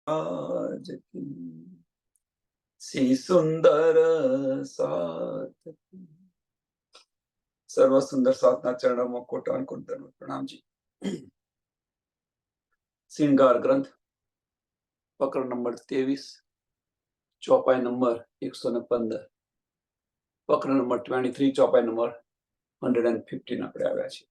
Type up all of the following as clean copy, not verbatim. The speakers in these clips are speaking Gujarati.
आज की सी सुंदर साथ की। सर्व सुंदर साधना चरणों में कोटान कोट प्रणाम जी। श्रृंगार ग्रंथ पकड़ नंबर 23 चौपाई नंबर 115 पकड़ नंबर 23 चौपाई नंबर 115 આપણે આવ્યા છે।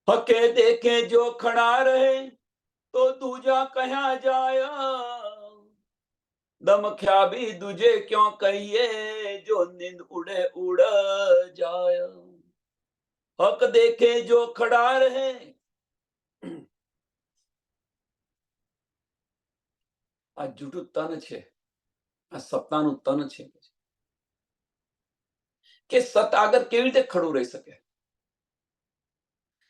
हके देखे जो खड़ा रहे तो दूजा कहा जाया, दम ख्या भी दूजे क्यों कहिए जो नींद उड़े उड़ जाय। हक देखे जो खड़ा रहे। આ જૂઠું તન છે, આ સપનાનું તન છે કે સત આગળ કેવી રીતે ખડું રહી શકે।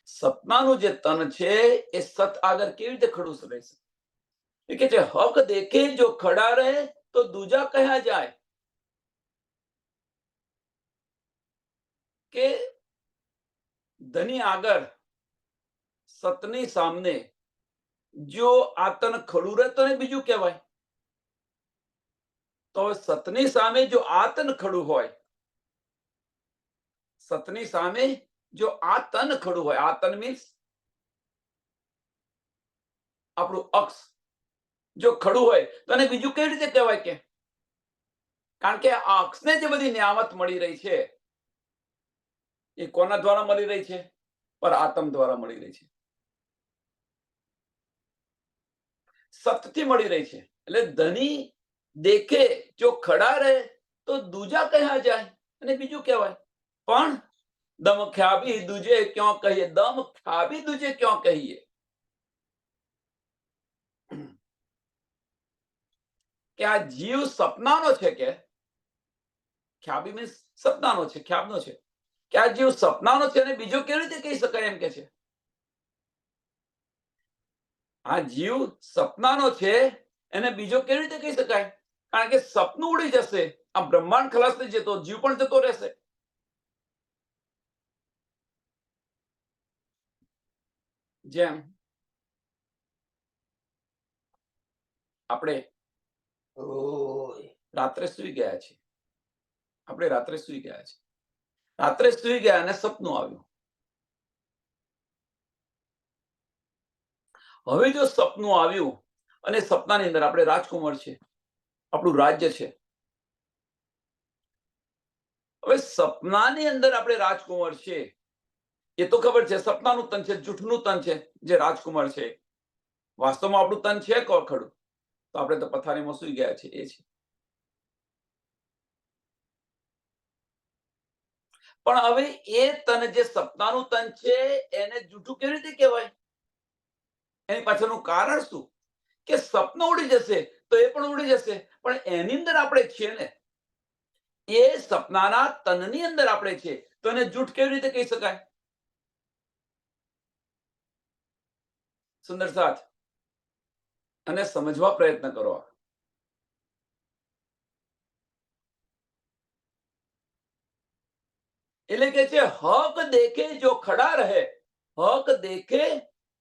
સપનાનું જે તન છે એ સત આગળ કેવી રીતે ખડું રહી શકે। એ કે છે હક દેખે જો ખડા રહે તો દૂજા કહ્યા જાય કે ધની આગળ સતની સામે જો આ તન ખડું રહે તો બીજું કહેવાય। તો સતની સામે જો આ તન ખડું હોય, સતની સામે જો આ તન ખડું હોય, આ તન મીન્સ આપણું અક્ષ જો ખડું હોય તો એને બીજું કેવી રીતે કહેવાય કે, કારણ કે આ અક્ષને જે બધી નિયામત મળી રહી છે એ કોના દ્વારા મળી રહી છે? પર આત્મ દ્વારા મળી રહી છે, સતથી મળી રહી છે। એટલે ધની દેખે જો ખડા રહે તો દૂજા કહ્યા જાય અને બીજું કહેવાય। પણ દમ ખ્યાબી દૂજે ક્यों કહીએ, દમ ખ્યાબી દૂજે ક્यों કહીએ કે આ જીવ સપનાનો છે કે, ખ્યાબી મીન્સ સપનાનો છે, ખ્યાબનો છે કે આ જીવ સપનાનો છે અને બીજો કેવી રીતે કહી શકાય એમ કે છે। આ જીવ સપનાનો છે એને બીજો કેવી રીતે કહી શકાય? કારણ કે સપનું ઉડી જશે, આ બ્રહ્માંડ ખલાસ થઈ જતો, જીવ પણ જતો રહેશે। જેમ આપણે રાત્રે સુઈ ગયા છે, આપણે રાત્રે સુઈ ગયા છે, રાત્રે સુઈ ગયા અને સપનું આવ્યું। હવે જો સપનું આવ્યું અને સપનાની અંદર આપણે રાજકુમાર છે, આપણું રાજ્ય છે। હવે સપનાની અંદર આપણે રાજકુમાર છે એ તો ખબર છે, સપનાનું તન છે, જૂઠનું તન છે જે રાજકુમાર છે। વાસ્તવમાં આપણું તન છે ખડું તો આપણે તો પથારીમાં સુઈ ગયા છે એ છે। પણ હવે એ તન જે સપનાનું તન છે એને જૂઠું કેવી રીતે કહેવાય? એની પાછળનું કારણ શું? કે સપનું ઉડી જશે તો એ પણ ઉડી જશે, પણ એની અંદર આપણે છીએ ને, એ સપનાના તનની અંદર આપણે છીએ, તો એને જૂઠ કેવી રીતે કહી શકાય? સુંદર સાથ અને સમજવા પ્રયત્ન કરો। એટલે કે છે હક દેખે જો ખડા રહે, હક દેખે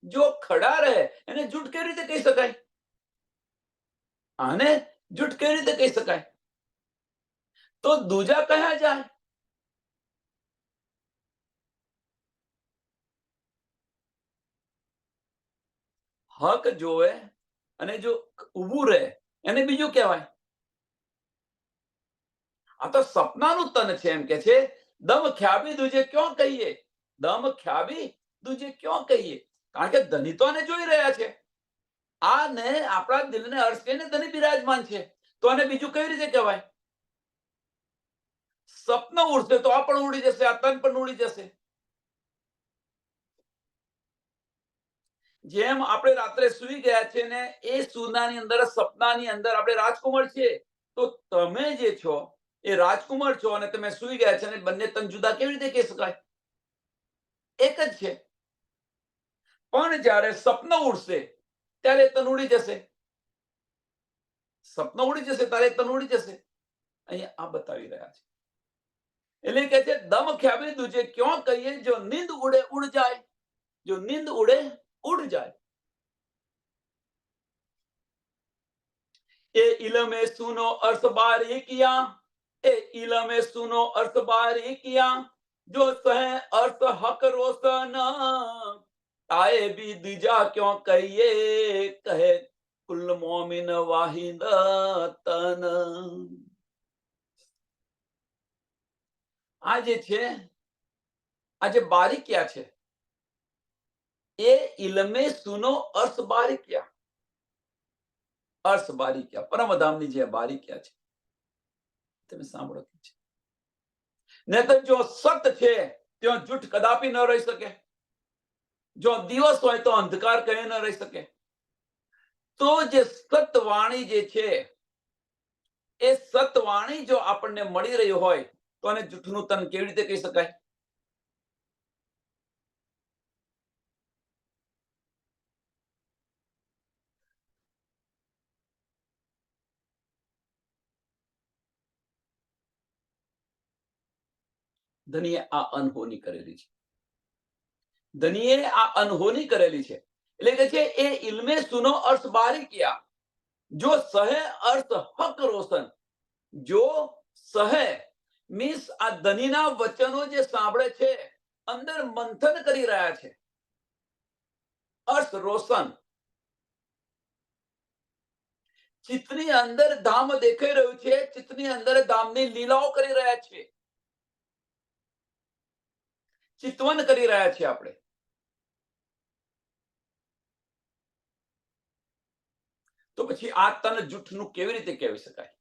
જો ખડા રહે એને જૂઠ કેવી રીતે કહી શકાય? આને જૂઠ કેવી રીતે કહી શકાય? તો દૂજા કહ્યા જાય। હક જોવે અને જો ઊભું રહે એને બીજું કહેવાય। આ તો સપનાનું તન છે એમ કે છે, દમ ખ્યાબી દૂજે ક્यों કહીએ, દમ ખ્યાબી દૂજે ક્यों કહીએ, કારણ કે ધની તો આને જોઈ રહ્યા છે, આને આપણા દિલને અર્થ કરીને ધની બિરાજમાન છે, તો આને બીજું કેવી રીતે કહેવાય? સપનું ઉડશે તો આ પણ ઉડી જશે, આ તન પણ ઉડી જશે। જેમ આપણે રાત્રે સુઈ ગયા છે ને એ સુનાની અંદર સપનાની અંદર આપણે રાજકુમાર છીએ, તો તમે જે છો એ રાજકુમાર છો અને તમે સુઈ ગયા છે અને બંને તન જુદા કેવી રીતે કહી શકાય? એક જ છે। પણ જ્યારે સપનું ઉડશે ત્યારે તન ઉડી જશે। સપના ઉડી જશે તારે તન ઉડી જશે. અહીંયા આ બતાવી રહ્યા છે. એટલે કે છે દમ ખ્યાબી દુજે ક્यों કહીએ જો નીંદ ઉડે ઉડ જાય, જો નીંદ ઉડે ઉડ જાય. એ ઇલમે સુનો અર્થ બારીકિયા, એ ઇલમે સુનો અર્થ બારીકિયા, जो सह अर्थ हक रोशन आए भी दिजा क्यों कहिए कहे कुल मोमिन वाहिद तन. આ જે છે, આ જે બારીકિયા છે એ ઇલમે સુનો અર્થ બારીકિયા, અર્થ બારીકિયા પરમધામની જે બારીકિયા છે તમે સાંભળો છે. નહીતર જો સત છે ત્યાં જૂઠ કદાપી ન રહી શકે. જો દિવસ હોય તો અંધકાર કહી ન રહી શકે. તો જે સતવાણી જે છે એ સતવાણી જો આપણને મળી રહી હોય તો આને જૂઠનું તન કેવી રીતે કહી શકાય? ધનીએ આ અનહોની કરેલી છે. ધનીએ આ અનહોની કરેલી છે. એટલે કે છે એ ઇલ્મે સુનો અર્થ બારીકિયા, જો સહે અર્થ હક રોશન. જો સહે મીન્સ આ ધનીના વચનો જે સાંભળે છે અંદર મંથન કરી રહ્યા છે. અર્થ રોશન, ચિત્તની અંદર ધામ દેખાઈ રહ્યું છે, ચિત્તની અંદર ધામની લીલાઓ કરી રહ્યા છે, ચિતવન કરી રહ્યા છે આપણે. તો પછી આ તન જૂઠનું કેવી રીતે કહેવી શકાય?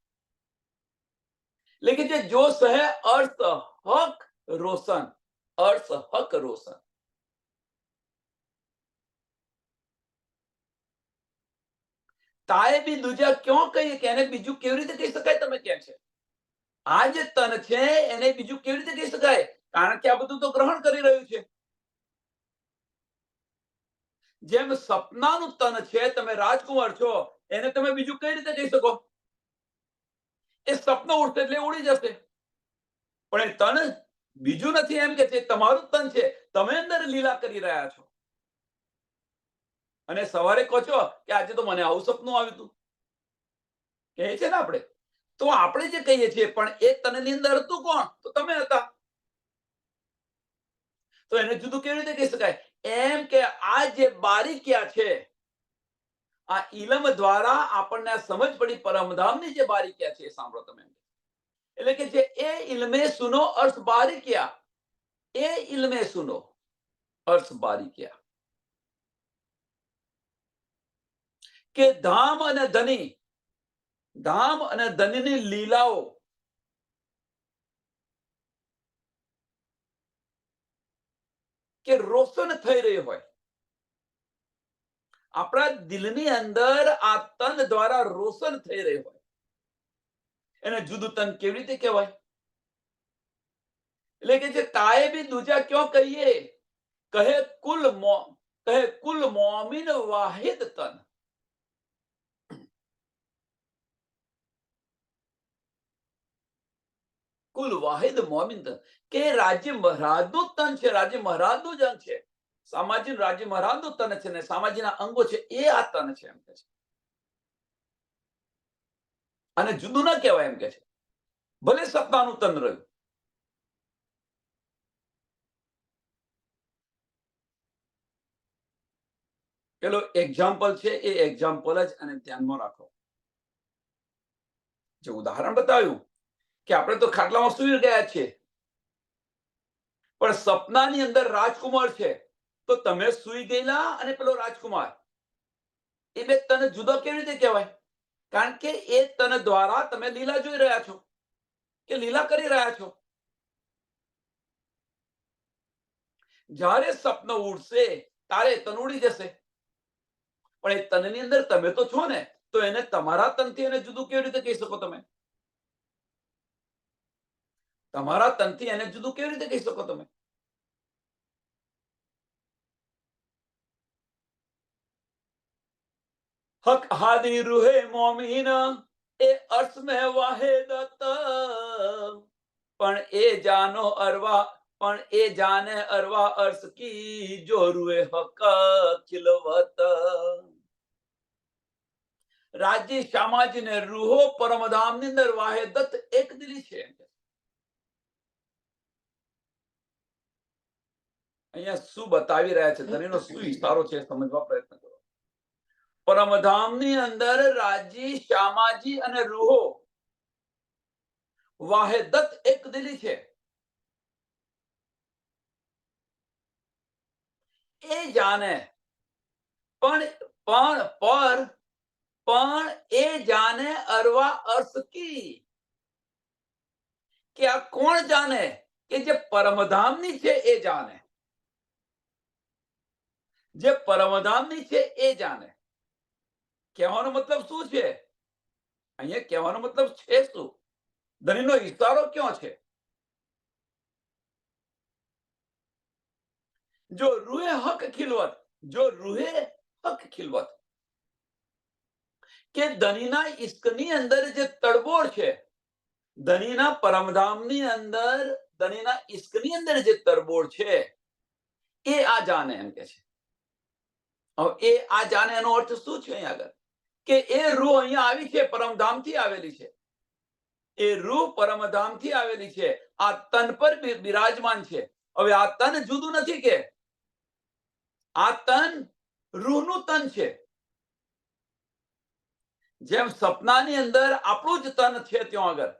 लेकिन जो सह अर्थ हक रोशन, अर्थ हक रोशन. તાએ બી દૂજા ક્यों કહીએ કે એને બીજું કેવી રીતે કહી શકાય? તમે કહે છે આ જે તન છે એને બીજું કેવી રીતે કહી શકાય? કારણ કે આ બધું તો ગ્રહણ કરી રહ્યું છે. જેમ સપનાનું તન છે, તમે રાજકુમાર છો, એને તમે બીજું કઈ રીતે કહી શકો? એ સપનું ઉડશે એટલે ઉડી જશે. પણ એ તન બીજું નથી એમ કે છે, તમારું તન છે, તમે અંદર લીલા કરી રહ્યા છો. અને સવારે કહો છો કે આજે તો મને આવું સપનું આવ્યું હતું, કહે છે ને આપણે. તો આપણે જે કહીએ છીએ પણ એ તનની અંદર હતું કોણ? તો તમે હતા. તો એને જુદું કેવી રીતે કહી શકાય? એમ કે આ જે બારીકિયા છે, આ ઇલમ દ્વારા આપણને સમજ પડી પરમધામની જે બારીકિયા છે, સાંભળો તમે. એટલે કે જે એ ઇલ્મે સુનો અર્થ બારીકિયા, એ ઇલ્મે સુનો અર્થ બારીકિયા. કે ધામ અને ધની, ધામ અને ધનીની લીલાઓ કે રોશન થઈ રહી હોય. આપણા દિલની અંદર આ તન દ્વારા રોશન થઈ રહી હોય, એને જુદું તન કેવી રીતે કહેવાય? એટલે કે જે તાએ બી દૂજા ક્यों કહીએ કહે કુલ મોમિન વાહિદ તન. કુલ વાહિદ મોમિન તન કે રાજ્ય મહારાજનું તન છે, રાજ્ય મહારાજનું જન છે. સામાજિક રાજ્ય મહારાજનું તન છે ને સામાજિકના અંગો છે એ આ તન છે એમ કે છે. અને જુદું ના કહેવાય એમ કે છે. ભલે સત્તાનું તન રહ્યું. પેલો એક્ઝામ્પલ છે એ એક્ઝામ્પલ જ અને ધ્યાનમાં રાખો. જે ઉદાહરણ બતાવ્યું કે આપણે તો ખાટલામાં સૂઈ ગયા છીએ, પણ સપનાની અંદર રાજકુમાર છે. તો તમે સૂઈ ગયેલા અને પેલો રાજકુમાર, એ બે તને જુદો કેવી રીતે કહેવાય? કારણ કે એ તન દ્વારા તમે લીલા જોઈ રહ્યા છો કે લીલા કરી રહ્યા છો. જ્યારે સપનો ઉડશે તારે તન ઉડી જશે. પણ એ તનની અંદર તમે તો છો ને, તો એને તમારા તનથી એને જુદું કેવી રીતે કહી શકો? તમે તમારા તનથી એને જુદું કેવી રીતે કહી શકો? તમે હક હાદી રૂહે મોમીન એ અર્થ में વાહેદત પણ એ જાનો અરવા પણ એ જાને અરવા અર્થ કી જો રૂએ હક ખિલવત રાજ્ય શામાજી ને રૂહો પરમધામ ની અંદર વાહેદત એક દિલી છે. અહીંયા શું બતાવી રહ્યા છે, ધણીનો શું ઇશારો છે સમજવા પ્રયત્ન કરો. પરમધામ ની અંદર રાજી શ્યામાજી અને રૂહો વાહેદત એક દિલી છે. એ જાને પણ એ જાને અરવા અર્થ કી કે આ કોણ જાણે કે જે પરમધામની છે એ જાણે, જે પરમધામની છે એ જાણે. કહેવાનો મતલબ શું છે અહીંયા? કહેવાનો મતલબ છે શું? ધણીનો ઇશારો ક્યાં છે? જો રૂહે હક ખિલવત, જો રૂહે હક ખિલવત કે ધણીના ઇશ્કની અંદર જે તડબોળ છે, ધણીના પરમધામની અંદર, ધણીના ઇશ્કની અંદર જે તડબોળ છે એ આ જાણે એમ કે છે. હવે એ આ જાણે એનો અર્થ શું છે અહીંયા આગળ? કે એ રૂહ અહીંયા આવી છે, પરમધામથી આવેલી છે. એ રૂહ પરમધામથી આવેલી છે, આ તન પર બિરાજમાન છે. હવે આ તન જુદું નથી કે આ તન રૂહનું તન છે. જેમ સપનાની અંદર આપણું જ તન છે, ત્યાં આગળ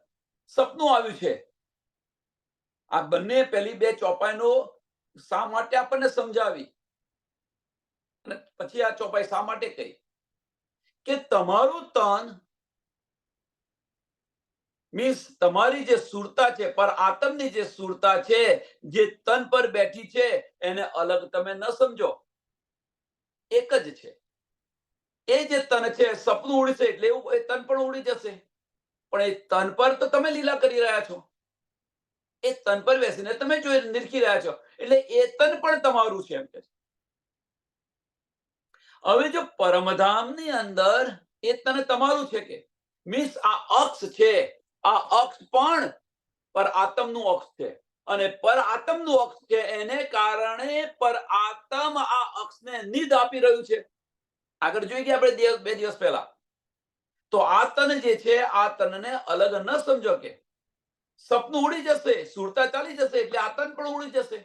સપનું આવ્યું છે. આ બંને પેલી બે ચોપાઈનો શા માટે આપણને સમજાવી અને પછી આ ચોપાઈ શા માટે કહી કે તમારું તન મીન્સ તમારી જે સુરતા છે, પર આત્મની જે સુરતા છે, જે તન પર બેઠી છે, એને અલગ તમે ન સમજો, એક જ છે. એ જે તન છે, સપનું ઉડશે એટલે એ તન પણ ઉડી જશે. પણ એ તન પર તો તમે લીલા કરી રહ્યા છો, એ તન પર બેસીને તમે જોઈ નિરખી રહ્યા છો, એટલે એ તન પણ તમારું છે એમ કે. હવે જો પરમધામની અંદર એ તન તમારું છે કે મીન્સ આ અક્ષ છે, આ અક્ષ પણ પર આત્મનું અક્ષ છે, અને પર આત્મનું અક્ષ છે એને કારણે પર આત્મ આ અક્ષને નિધ આપી રહ્યું છે. આગળ જોઈ ગયા આપણે બે દિવસ પહેલા. તો આ તન જે છે, આ તનને અલગ ન સમજો કે સપનું ઉડી જશે, સુરતા ચાલી જશે એટલે આ તન પણ ઉડી જશે.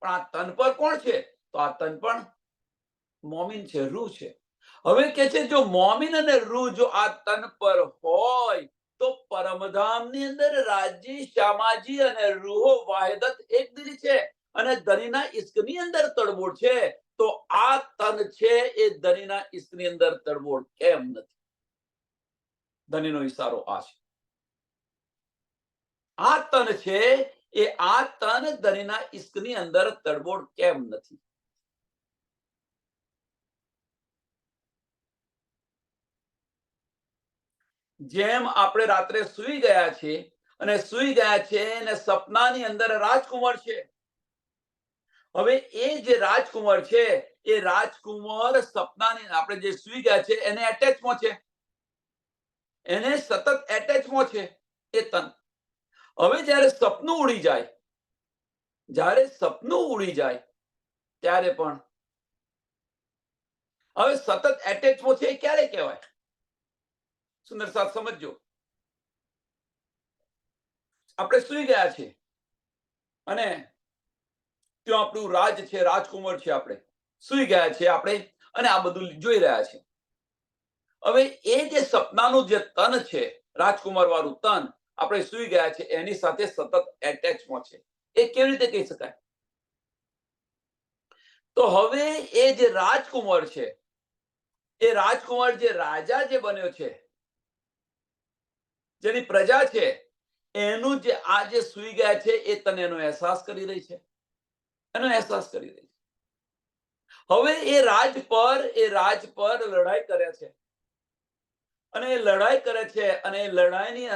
પણ આ તન પર કોણ છે? તો આ તન પણ મોમીન છે, રૂહ છે. હવે કે છે જો મોમીન અને રૂહ જો આ તન પર હોય તો પરમધામની અંદર રાજી શ્યામાજી અને રૂહો વાહિદત એક દિલી છે, અને ધણીના ઇશ્કની અંદર તડબોળ છે. તો આ તન છે એ ધણીના ઇશ્કની અંદર તડબોળ કેમ નથી? ધણીનો ઇશારો આ છે. આ તન છે એ આ તન ધણીના ઇશ્કની અંદર તડબોળ કેમ નથી? જેમ આપણે રાત્રે સૂઈ ગયા છે અને સૂઈ ગયા છે અને સપનાની અંદર રાજકુમાર છે. હવે એ જે રાજકુમાર છે એ રાજકુમાર સપનાની આપણે જે સૂઈ ગયા છે એને એટેચમાં છે, એને સતત એટેચમાં છે એ તન. હવે જ્યારે સપનું ઉડી જાય, જ્યારે સપનું ઉડી જાય ત્યારે પણ હવે સતત એટેચમાં છે એ ક્યારે કહેવાય? સુંદર સાથ સમજો. આપણે સૂઈ ગયા છે અને ત્યાં આપણું રાજ છે, રાજકુમાર છે, આપણે સૂઈ ગયા છે આપણે અને આ બધું જોઈ રહ્યા છે. હવે એ જે સપનાનું જે તન છે, રાજકુમાર વાળું તન, આપણે સૂઈ ગયા છે એની સાથે સતત એટેચમાં છે. એ કેવી રીતે કહી શકાય? તો હવે એ જે રાજકુમાર છે, એ રાજકુમાર જે રાજા જે બન્યો છે, જેની પ્રજા છે, એનું જે આ જે સૂઈ ગયા છે એ તને એનો અહેસાસ કરી રહી છે, એનો અહેસાસ કરી રહી છે. હવે એ રાજ પર લડાઈ કરે છે, અને એ લડાઈ કરે છે, અને એ લડાઈની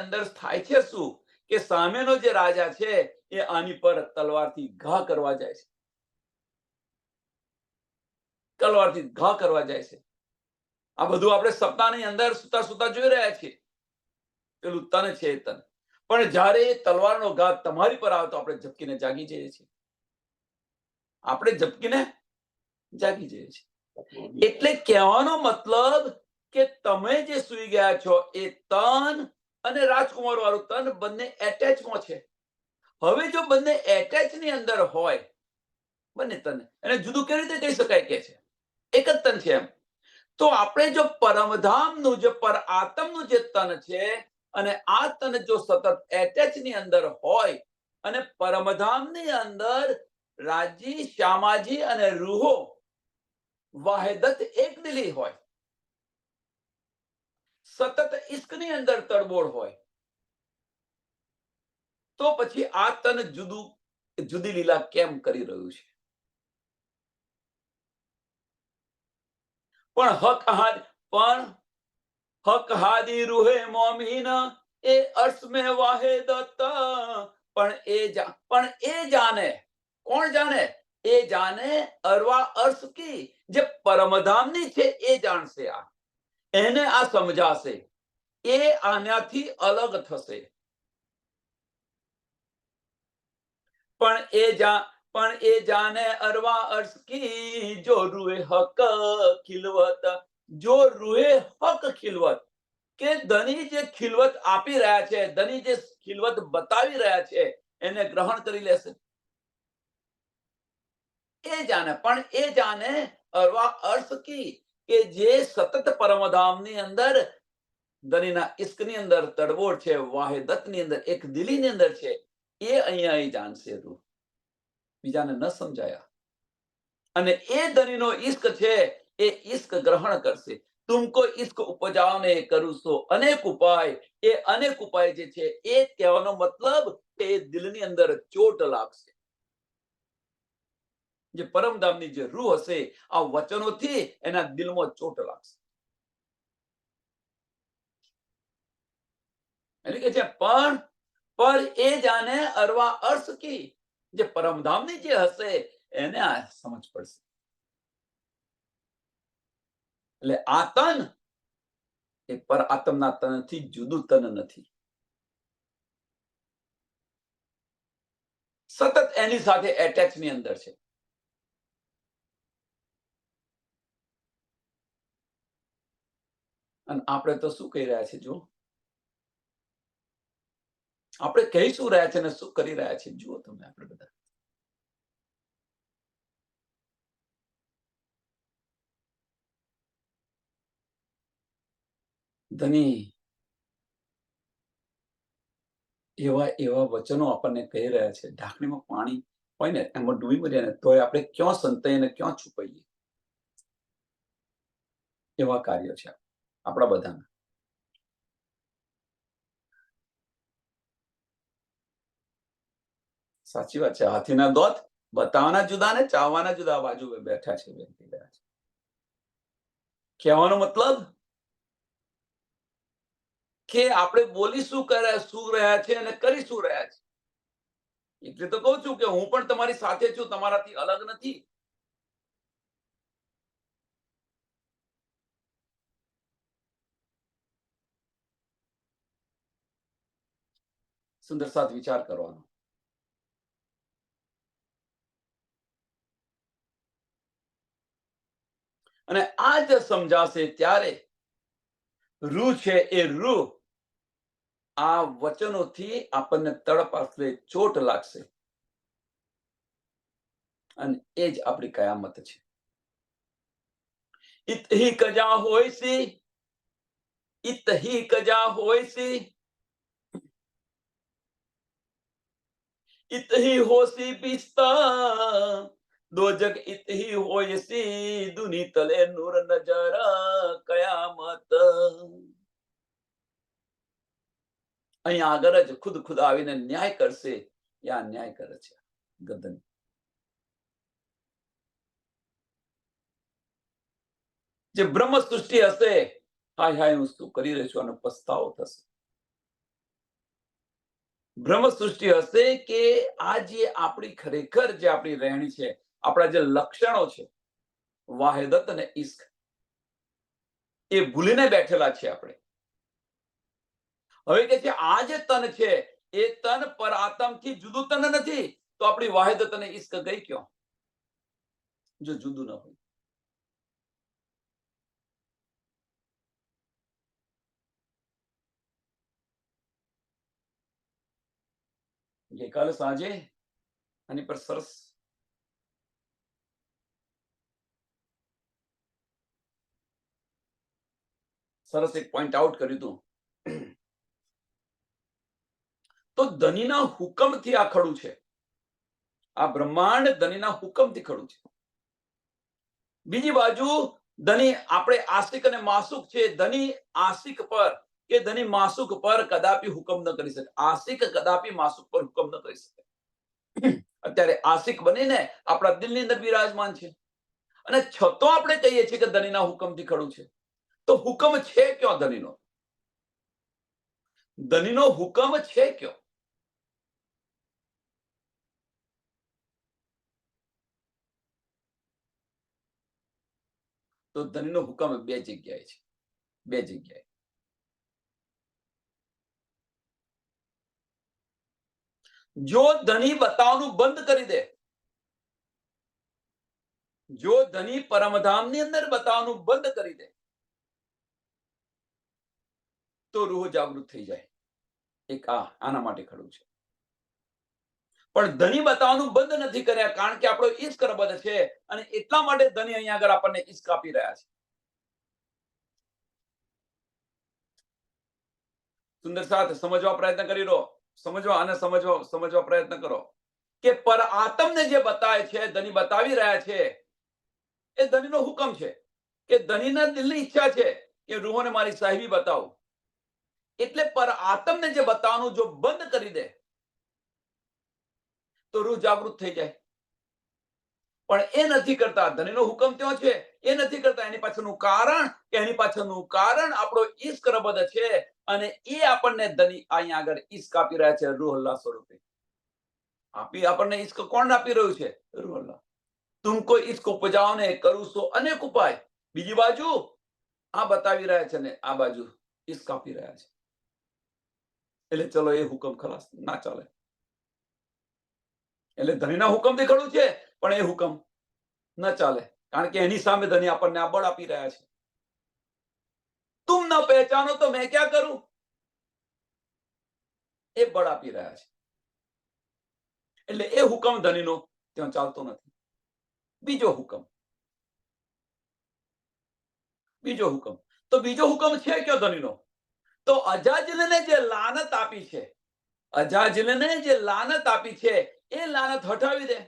અંદર થાય છે શું કે સામેનો જે રાજા છે એ આની પર તલવારથી ઘા કરવા જાય છે, તલવારથી ઘા કરવા જાય છે. આ બધું આપણે સપનાની અંદર સુતા સુતા જોઈ રહ્યા છીએ. પેલું તન છે એ તન. પણ જ્યારે એ તલવારનો ઘા તમારી પર આવે તો આપણે ઝબકીને જાગી જઈએ છીએ. આપણે ઝબકીને જાગી જઈએ છીએ. એટલે કહેવાનો મતલબ કે તમે જે સૂઈ ગયા છો એ તન અને રાજકુમાર વાળું તન બંને એટેચમાં છે. હવે જો બંને એટેચ ની અંદર હોય, બંને તન, એને જુદું કેવી રીતે કહી શકાય કે છે એક જ તન છે એમ. તો આપણે જો પરમધામનું જે પર આત્મનું જે તન છે અને આ તન જો સતત એટેચ ની અંદર હોય અને પરમધામની અંદર રાજી, શ્યામાજી અને રૂહો વાહેદત એક દિલી હોય, સતત ઇશ્કની અંદર તડબોળ હોય, તો પછી આ તન જુદી લીલા કેમ કરી રહ્યું છે? પણ હક હાદી રૂહે મોમીન એ અર્શ મે વાહેદત, પણ એ જાને, કોણ જાને? એ જાને અરવા અર્શ કી, જે પરમધામની છે એ જાણશે, આ એને આ સમજાશે, એ આનાથી અલગ થશે. પણ એ જાને અરવા અર્શ કી, જો રૂહે હક ખિલવત, જો રૂહે હક ખિલવત, કે ધની જે ખિલવત આપી રહ્યા છે, ધની જે ખિલવત બતાવી રહ્યા છે, એને ગ્રહણ કરી લેશે. એ જાને, પણ એ જાને અરવા અર્શ કી, કે જે સતત પરમધામની અંદર ધનીના ઇશ્કની અંદર તડબોળ છે, વાહેદતની અંદર એક દિલીની અંદર છે, એ અહીંયા જાણશે. રૂહ બીજાને ન સમજાયા. અને એ ધનીનો ઇશ્ક છે, એ ઇશ્ક ગ્રહણ કરશે. તુમકો ઇશ્ક ઉપજાવને કરું સો અનેક ઉપાય. એ અનેક ઉપાય જે છે એ કહેવાનો મતલબ કે એ દિલની અંદર ચોટ લાગશે. જે પરમધામની જે રૂહ હશે, આ વચનોથી એના દિલમાં ચોટ લાગશે. એટલે કે છે પણ એ જાને અરવા અર્શ કી, જે પરમધામની જે હશે એને આ સમજ પડશે. એટલે આ તન એ પર આત્મના તનથી જુદું તન નથી. સતત એની સાથે એટેચ ની અંદર છે. અને આપણે તો શું કહી રહ્યા છીએ? જો આપણે કહી શું રહ્યા છે અને શું કરી રહ્યા છીએ, જુઓ તમે. આપણે બધા ધની એવા વચનો આપણને કહી રહ્યા છે. ઢાંકણીમાં પાણી હોય ને, એમાં ડૂબી મરીએ ને તોય આપણે ક્યાં સંતાઈએ ને ક્યાં છુપાઈએ, એવા કાર્યો છે આપણા બધાના. સાચી વાત છે. હાથીના દોત બતાવવાના જુદા ને ચાવવાના જુદા બાજુ બેઠા છે. કહેવાનો મતલબ કે આપણે બોલી શું રહ્યા છે અને કરી શું રહ્યા છે. એટલે તો કહું છું કે હું પણ તમારી સાથે છું, તમારાથી અલગ નથી. સુંદર સાથ વિચાર કરવાનો. અને આ જ સમજાશે ત્યારે રૂહ છે એ રૂહ આ વચનોથી આપણને તડપાશે, ચોટ લાગશે. અને એ જ આપણી કયામત છે. ઇતહી કજા હોયસી, ઇતહી કજા હોયસી, ઇતહી હોસી પિસ્તા, દો જગ ઇતહી હોયસી, દુની તલે નૂર નજર કયામત. અહીંયા આગળ જ ખુદ આવીને ન્યાય કરશે. યા ન્યાય કરે છે ગદન. જે બ્રહ્મ સૃષ્ટિ હશે, હાય હાય હું શું કરી રહ્યો છું, અને પસ્તાવો થશે. બ્રહ્મ સૃષ્ટિ હશે કે આ જે આપણી ખરેખર જે આપણી રહેણી છે, આપણા જે લક્ષણો છે, વાહેદત અને ઇશ્ક, એ ભૂલીને બેઠેલા છે આપણે. હવે કે છે આ જે તન છે એ તન પર આત્મથી જુદું તન નથી, તો આપણી વાહિદત અને ઇશ્ક ગઈ ક્યાં જો જુદું ન હોય? ગઈકાલે સાંજે આની પર સરસ એક પોઈન્ટ આઉટ કર્યું હતું. તો ધનીના હુકમથી આ ખડું છે. આ બ્રહ્માંડ ધનીના હુકમથી ખડું છે. બીજી બાજુ ધની આપણે આશિક અને માસુક છે. ધની આશિક પર કે ધની માસુક પર કદાપી હુકમ ન કરી શકે. આશિક કદાપી માસુક પર હુકમ ન કરી શકે. અત્યારે આશિક બનીને આપણા દિલની અંદર બિરાજમાન છે, અને છતો આપણે કહીએ છીએ કે ધનીના હુકમથી ખડું છે. તો હુકમ છે ક્યાં ધનીનો? ધનીનો હુકમ છે ક્યાં? તો ધનીનો હુકમ બે જગ્યાએ છે. બે જગ્યાએ. જો ધની બતાવવાનું બંધ કરી દે, જો ધની પરમધામની અંદર બતાવવાનું બંધ કરી દે, તો રૂહ જાગૃત થઈ જાય. એક આના માટે ખડું છે. પણ ધની બતાવવાનું બંધ નથી કર્યા, કારણ કે આપણો ઈશ્ક રબદ છે, અને એટલા માટે ધની અહીંયા આગળ આપણને ઈશ્ક આપી રહ્યા છે. સુંદર સાથ સમજવા પ્રયત્ન કરી લો. સમજવા પ્રયત્ન કરો કે પર આત્મને જે બતાવે છે, ધની બતાવી રહ્યા છે, એ ધનીનો હુકમ છે. કે ધનીના દિલની ઈચ્છા છે કે રૂહોને મારી સાહેબી બતાવું. એટલે પર આત્મને જે બતાવવાનું જો બંધ કરી દે, તો રૂહ જાગૃત થઈ જાય. પણ એ નથી કરતા. ધનીનો હુકમ ત્યાં છે, એ નથી કરતા. એની પાછળનું કારણ આપણો ઈશ્ક રબદ છે, અને એ આપણને ધની અહીંયા આગળ ઈશ્ક આપી રહ્યા છે રૂહ અલ્લાહ સ્વરૂપે. આપણને ઈશ્ક કોણ આપી રહ્યું છે? રૂહ અલ્લાહ. તુમકો ઈશ્ક ઉપજાવને કરું સો અનેક ઉપાય. બીજી બાજુ આ બતાવી રહ્યા છે, ને આ બાજુ ઈશ્ક આપી રહ્યા છે. એટલે ચલો એ હુકમ ખલાસ ના ચાલે. એટલે ધનીના હુકમથી ખડું છે, પણ એ હુકમ ન ચાલે, કારણ કે એની સામે ધની આપણને આ બળ આપી રહ્યા છે. તુમ ન પહેચાનો તો મેં ક્યાં કરું, એ બળ આપી રહ્યા છે. એટલે એ હુકમ ધનીનો ત્યાં ચાલતો નથી. બીજો હુકમ તો બીજો હુકમ છે કયો ધનીનો? તો અજાજિલને જે લાનત આપી છે, એ લાનત હટાવી દે.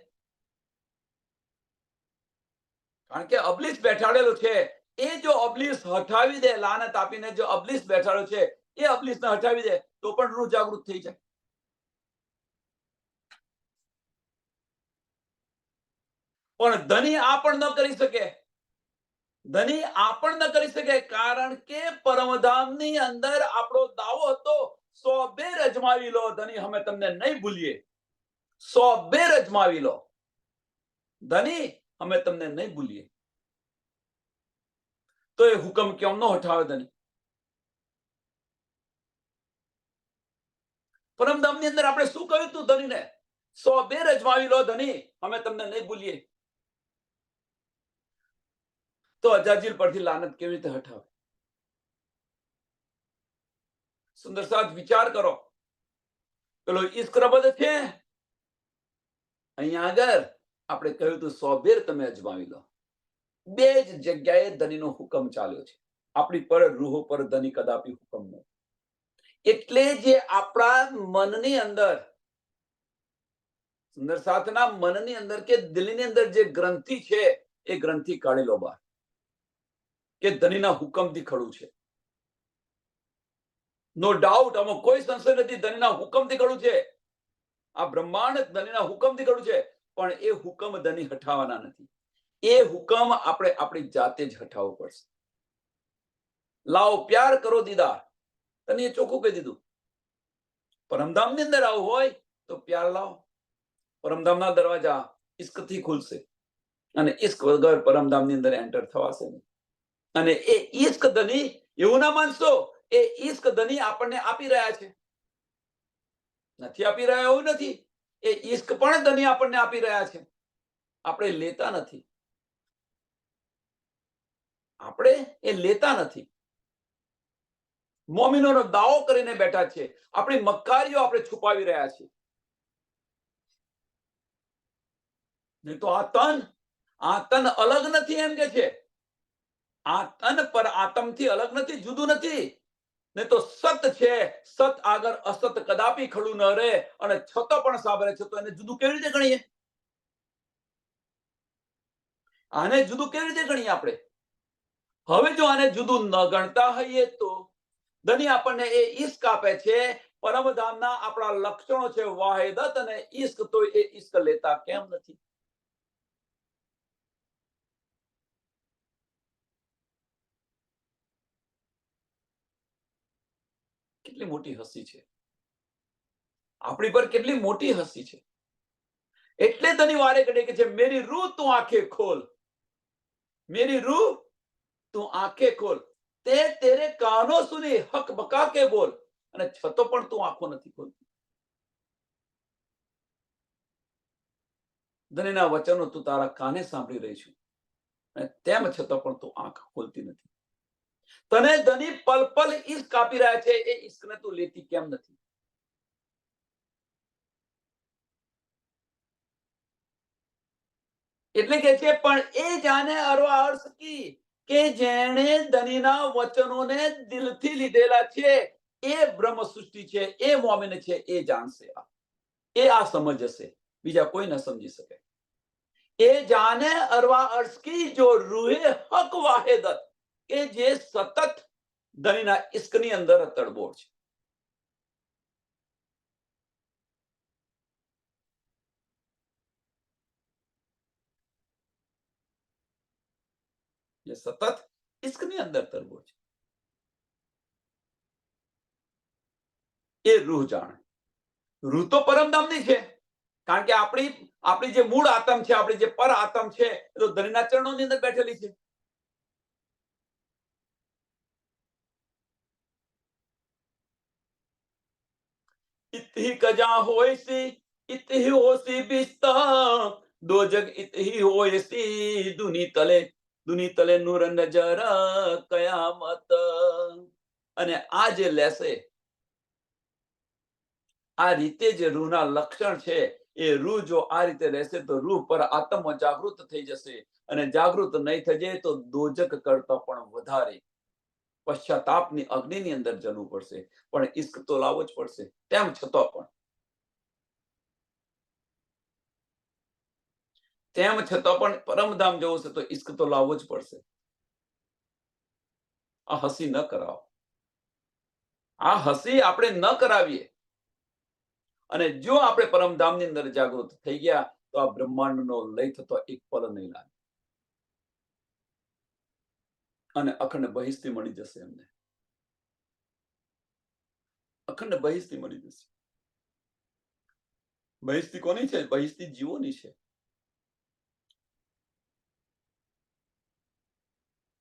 કારણ કે અબલીસ બેઠાડેલો છે, એ જો અબલીસ હટાવી દે, લાનત આપીને જો અબલીસ બેઠાડો છે, એ અબલીસને હટાવી દે, તો પણ રૂહ જાગૃત થઈ જાય. પણ ધની આ પણ ન કરી શકે. કારણ કે પરમધામની અંદર આપણો દાવો હતો, 100 બેર અજમાવી લો ધની, અમે તમને નહીં ભૂલીએ. 100 બેર અજમાવી લો ધની, અમે તમને નહીં ભૂલીએ. તો એ હુકમ કેમ ન હટાવે ધની? પરમધામની અંદર આપણે શું કહ્યું તું ધનીને? 100 બેર અજમાવી લો ધની, અમે તમને નહીં ભૂલીએ. તો અજાજીલ પરથી લાનત કેવી રીતે હટાવે? સુંદર સાથ વિચાર કરો. પેલો ઈશ્ક રબદ છે, અહીંયા આગળ આપણે કહ્યું તું 100 બેર તમે અજમાવી લો. બે જ જગ્યાએ ધનીનો હુકમ ચાલ્યો છે. આપણી પર રૂહો પર ધની કદાપી હુકમ નહીં. એટલે જે આપણા મનની અંદર, સુંદર સાથના મનની અંદર કે દિલની અંદર જે ગ્રંથિ છે, એ ગ્રંથિ કાઢી લો બહાર, કે ધનીના હુકમથી ખડું છે. નો ડાઉટ, આમાં કોઈ સંશય નથી. ધનીના હુકમથી ખડું છે. આ બ્રહ્માંડ ધનીના હુકમથી ખડું છે, પણ એ હુકમ ધની હટાવવાના નથી. એ હુકમ આપણે આપણી જાતે જ હટાવવો પડશે. લાવો પ્યાર કરો દીદાર, તને એ ચોખ્ખું કહી દીધું. પરમધામની અંદર આવું હોય તો પ્યાર લાવો. પરમધામના દરવાજા ઈશ્કથી ખુલશે, અને ઈશ્ક વગર પરમધામની અંદર એન્ટર થવાશે નહીં. અને એ ઈશ્ક ધની એવું ના માનશો, એ ઈશ્ક ધની આપણને આપી રહ્યા છે. નથી આપી રહ્યા એવું નથી. એ ઈશ્ક પણ ધની આપણને આપી રહ્યા છે. આપણે લેતા નથી. આપણે એ લેતા નથી. મોમિનોનો દાવો કરીને બેઠા છે. આપણી મક્કારીઓ આપણે છુપાવી રહ્યા છીએ. નહીં તો આ તન અલગ નથી એમ કે છે. આ તન પર આત્મથી અલગ નથી, જુદું નથી. ને તો સત છે. સત આગળ અસત કદાપી ખડું ન રહે, અને છતો પણ સાંભળે છે, તો એને જુદું કેવી રીતે ગણીએ? આને જુદું કેવી રીતે ગણીએ આપણે? હવે જો આને જુદું ન ગણતા હોઈએ તો ધની આપણને એ ઈશ્ક આપે છે. પરમધામના આપણા લક્ષણો છે વાહિદત અને ઈશ્ક, તો એ ઈશ્ક લેતા કેમ નથી? કેટલી મોટી હસી છે આપણી પર, કેટલી મોટી હસી છે. એટલે ધની વારે ઘડીએ કે છે, મેરી રૂહ તું આંખે ખોલ, मेरी रूह તું આંખે ખોલ, તે તેરે કાનો સુની હક બકા કે બોલ. અને છતો પણ તું આંખો નથી ખોલતી. ધનીના વચનો તું તારા કાને સાંભળી રહી છું, અને તેમ છતાં પણ તું આંખ ખોલતી નથી. તને ધની પલ પલ ઈશ્ક આપી રહ્યા છે, એ ઈશ્કને તું લેતી કેમ નથી? એટલે કે છે, પણ એ જાણે અરવા અર્શ કી, કે જેણે ધનીના વચનોને દિલથી લીધેલા છે, એ બ્રહ્મ સૃષ્ટિ છે, એ મોમિન છે, એ જાણશે. એ આ સમજશે, બીજા કોઈ ન સમજી શકે. એ જાને અરવા અર્શ કી જો રૂહે હક વાહિદત, કે જે સતત ધનીના ઈશ્કની અંદર તડબોળ છે. જે સતત ઈશ્કની અંદર તડબોળ છે, એ રૂહ જાણે. રૂહ તો પરમધામની છે, કારણ કે આપણી જે મૂળ આત્મ છે, આપણી જે પર આત્મ છે, એ તો ધનીના ચરણોની અંદર બેઠેલી છે. इतही कजा होयसी, इतही होसी बिस्ता, दो जग इतही होयसी, दुनी तले नूर नजर कयामत. અને આ જે લેશે, આ રીતે જે રૂહના લક્ષણ છે, એ રૂહ જો આ રીતે રહેશે તો રૂહ પર આત્મ જાગૃત થઈ જશે, અને જાગૃત નહીં થઈ જાય તો દોજક કરતા પણ વધારે પશ્ચાતાપની અગ્નિની અંદર જવું પડશે. પણ ઈશ્ક તો લાવવો જ પડશે. તેમ છતાં પણ પરમધામ જવું છે તો ઈશ્ક તો લાવવો જ પડશે. આ હસી ન કરાવો. આ હસી આપણે ન કરાવીએ. અને જો આપણે પરમધામની અંદર જાગૃત થઈ ગયા તો આ બ્રહ્માંડનો લય થતો એક પલ નહીં લાગે. અને અખંડ બહિસ્તી મળી જશે એમને. અખંડ બહિસ્તી મળી જશે. બહિસ્તી કોની છે? બહિસ્તી જીવોની છે.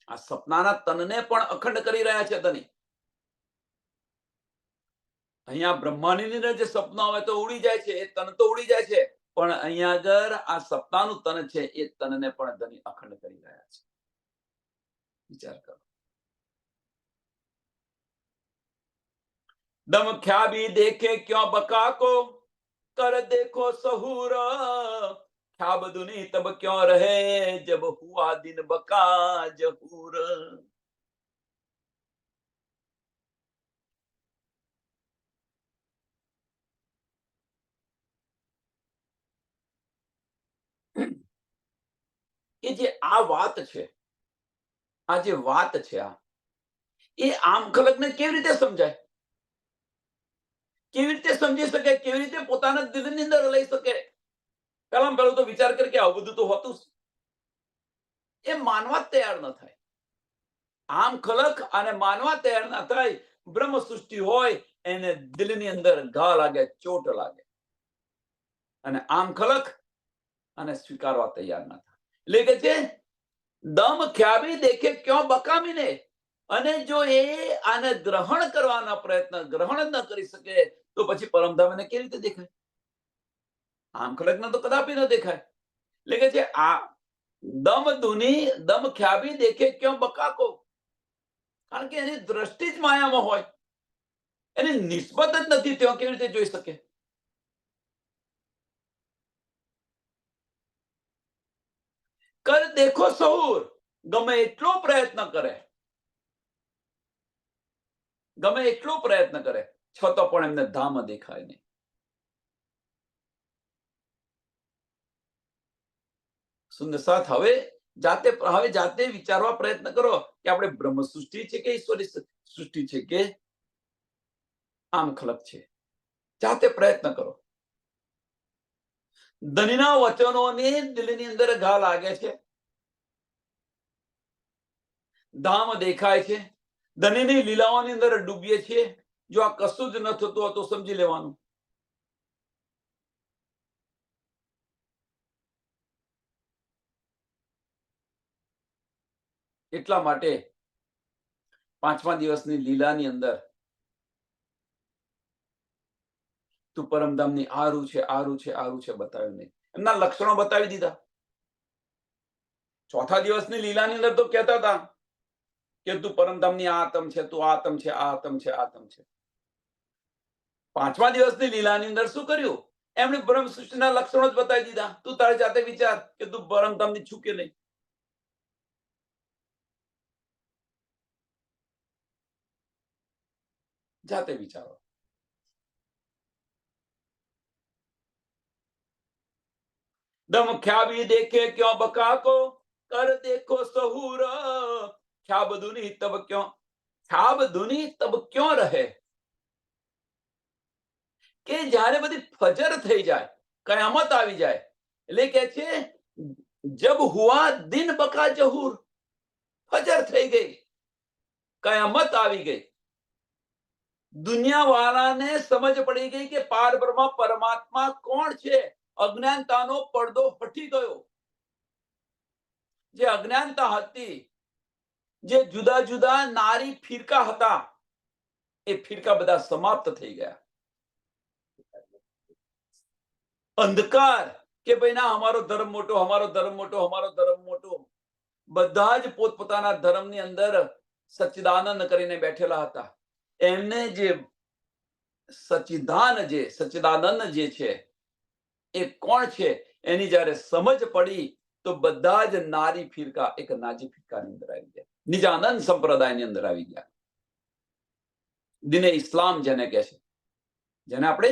આ સપનાના તનને પણ અખંડ કરી રહ્યા છે ધની. અહીંયા બ્રહ્માંડની અંદર જે સપના હોય તો ઉડી જાય છે, એ તન તો ઉડી જાય છે, પણ અહીંયા આગળ આ સપનાનું તન છે, એ તનને પણ ધની અખંડ કરી રહ્યા છે. વિચાર કરો. दम क्या भी देखे क्यों बका को, कर देखो सहूर, क्या बदुनी तब क्यों रहे जब हुआ दिन बका जहूर. એ જે આ વાત છે, આ જે વાત છે, આ એ આમ ખલકને કેવી રીતે સમજાય? કેવી રીતે સમજી શકે? કેવી રીતે પોતાના દિલની અંદર લઈ શકે? પહેલામાં પહેલું તો વિચાર કરે કે આવું બધું તો હોતું, એ માનવા તૈયાર ન થાય. આમ ખલક અને માનવા તૈયાર ના થાય. બ્રહ્મ સૃષ્ટિ હોય એને દિલની અંદર ઘા લાગે, ચોટ લાગે, અને આમ ખલક અને સ્વીકારવા તૈયાર ના થાય. એટલે કે છે દમ ખ્યાબી દેખે ક્યો બકામીને. અને જો એ આને ગ્રહણ કરવાના પ્રયત્ન ગ્રહણ ન કરી શકે તો પછી પરમધામ એને કેવી રીતે દેખાય? આમ ખડકને તો કદાપી ન દેખાય. એટલે કે છે આ દમ ખ્યાબી દેખે ક્યો બકાકો. કારણ કે એની દ્રષ્ટિ જ માયામાં હોય, એની નિસ્બત જ નથી, ત્યાં કેવી રીતે જોઈ શકે? કર દેખો સહુર, ગમે એટલો પ્રયત્ન કરે, ગમે એટલો પ્રયત્ન કરે, છતાં પણ એમને ધામ દેખાય નહીં. સુંદર સાથ. હવે જાતે વિચારવા પ્રયત્ન કરો કે આપણે બ્રહ્મ સૃષ્ટિ છે કે ઈશ્વરી સૃષ્ટિ છે કે આમ ખલક છે. જાતે પ્રયત્ન કરો. ધનીના વચનોની દિલની અંદર ઘા લાગે છે, ધામ દેખાય છે, ધનીની લીલાઓની અંદર ડૂબીએ છીએ. જો આ કશું જ ન થતું હોય તો સમજી લેવાનું એટલા માટે 5મા દિવસની લીલાની અંદર તું પરમધામની આરું છે, આરું છે, આરું છે બતાવ્યું નહીં. એમના લક્ષણો બતાવી દીધા. 4થા દિવસની લીલાની અંદર તો કહેતા હતા કે તું પરમધામની આતમ છે, તું આતમ છે, આતમ છે, આતમ છે. 5મા દિવસની લીલાની અંદર શું કર્યું? એમણે બ્રહ્મ સૃષ્ટિના લક્ષણો જ બતાવી દીધા. તું તારી જાતે વિચાર કે તું પરમધામની છું કે નહીં. જાતે વિચારો. દમ ખ્યાબી દેખે ક્યો બકાકો, કર દેખો સહુર, ખ્યાબ દુની તબ ક્યો રહે. કે જ્યારે બધી ફજર થઈ જાય, કયામત આવી જાય, એટલે કે છે જબ હુઆ દિન બકા જહુર. ફજર થઈ ગઈ, કયામત આવી ગઈ, દુનિયા વાળાને સમજ પડી ગઈ કે પાર બ્રહ્મ પરમાત્મા કોણ છે. અજ્ઞાનતાનો પડદો હટી ગયો. જે અજ્ઞાનતા હતી, જે જુદા જુદા નારી ફિરકા હતા, એ ફિરકા બધા સમાપ્ત થઈ ગયા. અંધકાર કે ભાઈ ના અમારો ધર્મ મોટો, અમારો ધર્મ મોટો, અમારો ધર્મ મોટો, બધા જ પોતપોતાના ધર્મની અંદર સચ્ચિદાનંદ કરીને બેઠેલા હતા. એમને જે સચ્ચિદાનંદ જે છે એ કોણ છે એની જ્યારે સમજ પડી તો બધા જ નારી ફિરકા એક નાજી ફિરકાની અંદર આવી ગયા, નિજાનંદ સંપ્રદાયની અંદર આવી ગયા. દિને ઇસ્લામ જેને કહે છે, જેને આપણે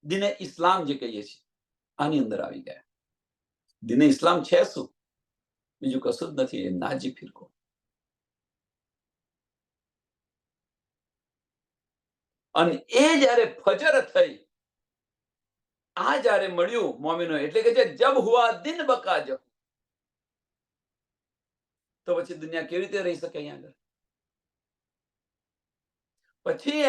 દિને ઇસ્લામ જે કહીએ છીએ, આની અંદર આવી ગયા. દિને ઇસ્લામ છે શું? બીજું કશું જ નથી, એ નાજી ફિરકો. અને એ જ્યારે ફજર થઈ, આ જ્યારે મળ્યું મોમિનો, એટલે કે જબ હુઆ દિન બકા જબ, તો પછી દુનિયા કેવી રીતે રહી શકે અહીંયા આગળ? પછી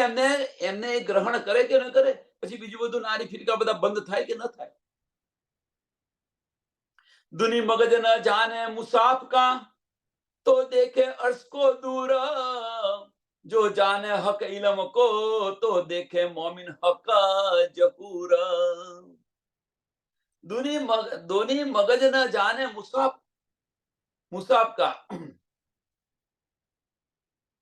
એમને ગ્રહણ કરે કે ન કરે, પછી બીજું બધું નારી ફિરકા બધા બંધ થાય કે ન થાય? दुनी मगज न जाने मुसाफ का, तो देखे अर्श को दूर, जो जाने हक इलम को, तो देखे मोमिन हक जहूर. दोनी मगज न जाने मुसाफ का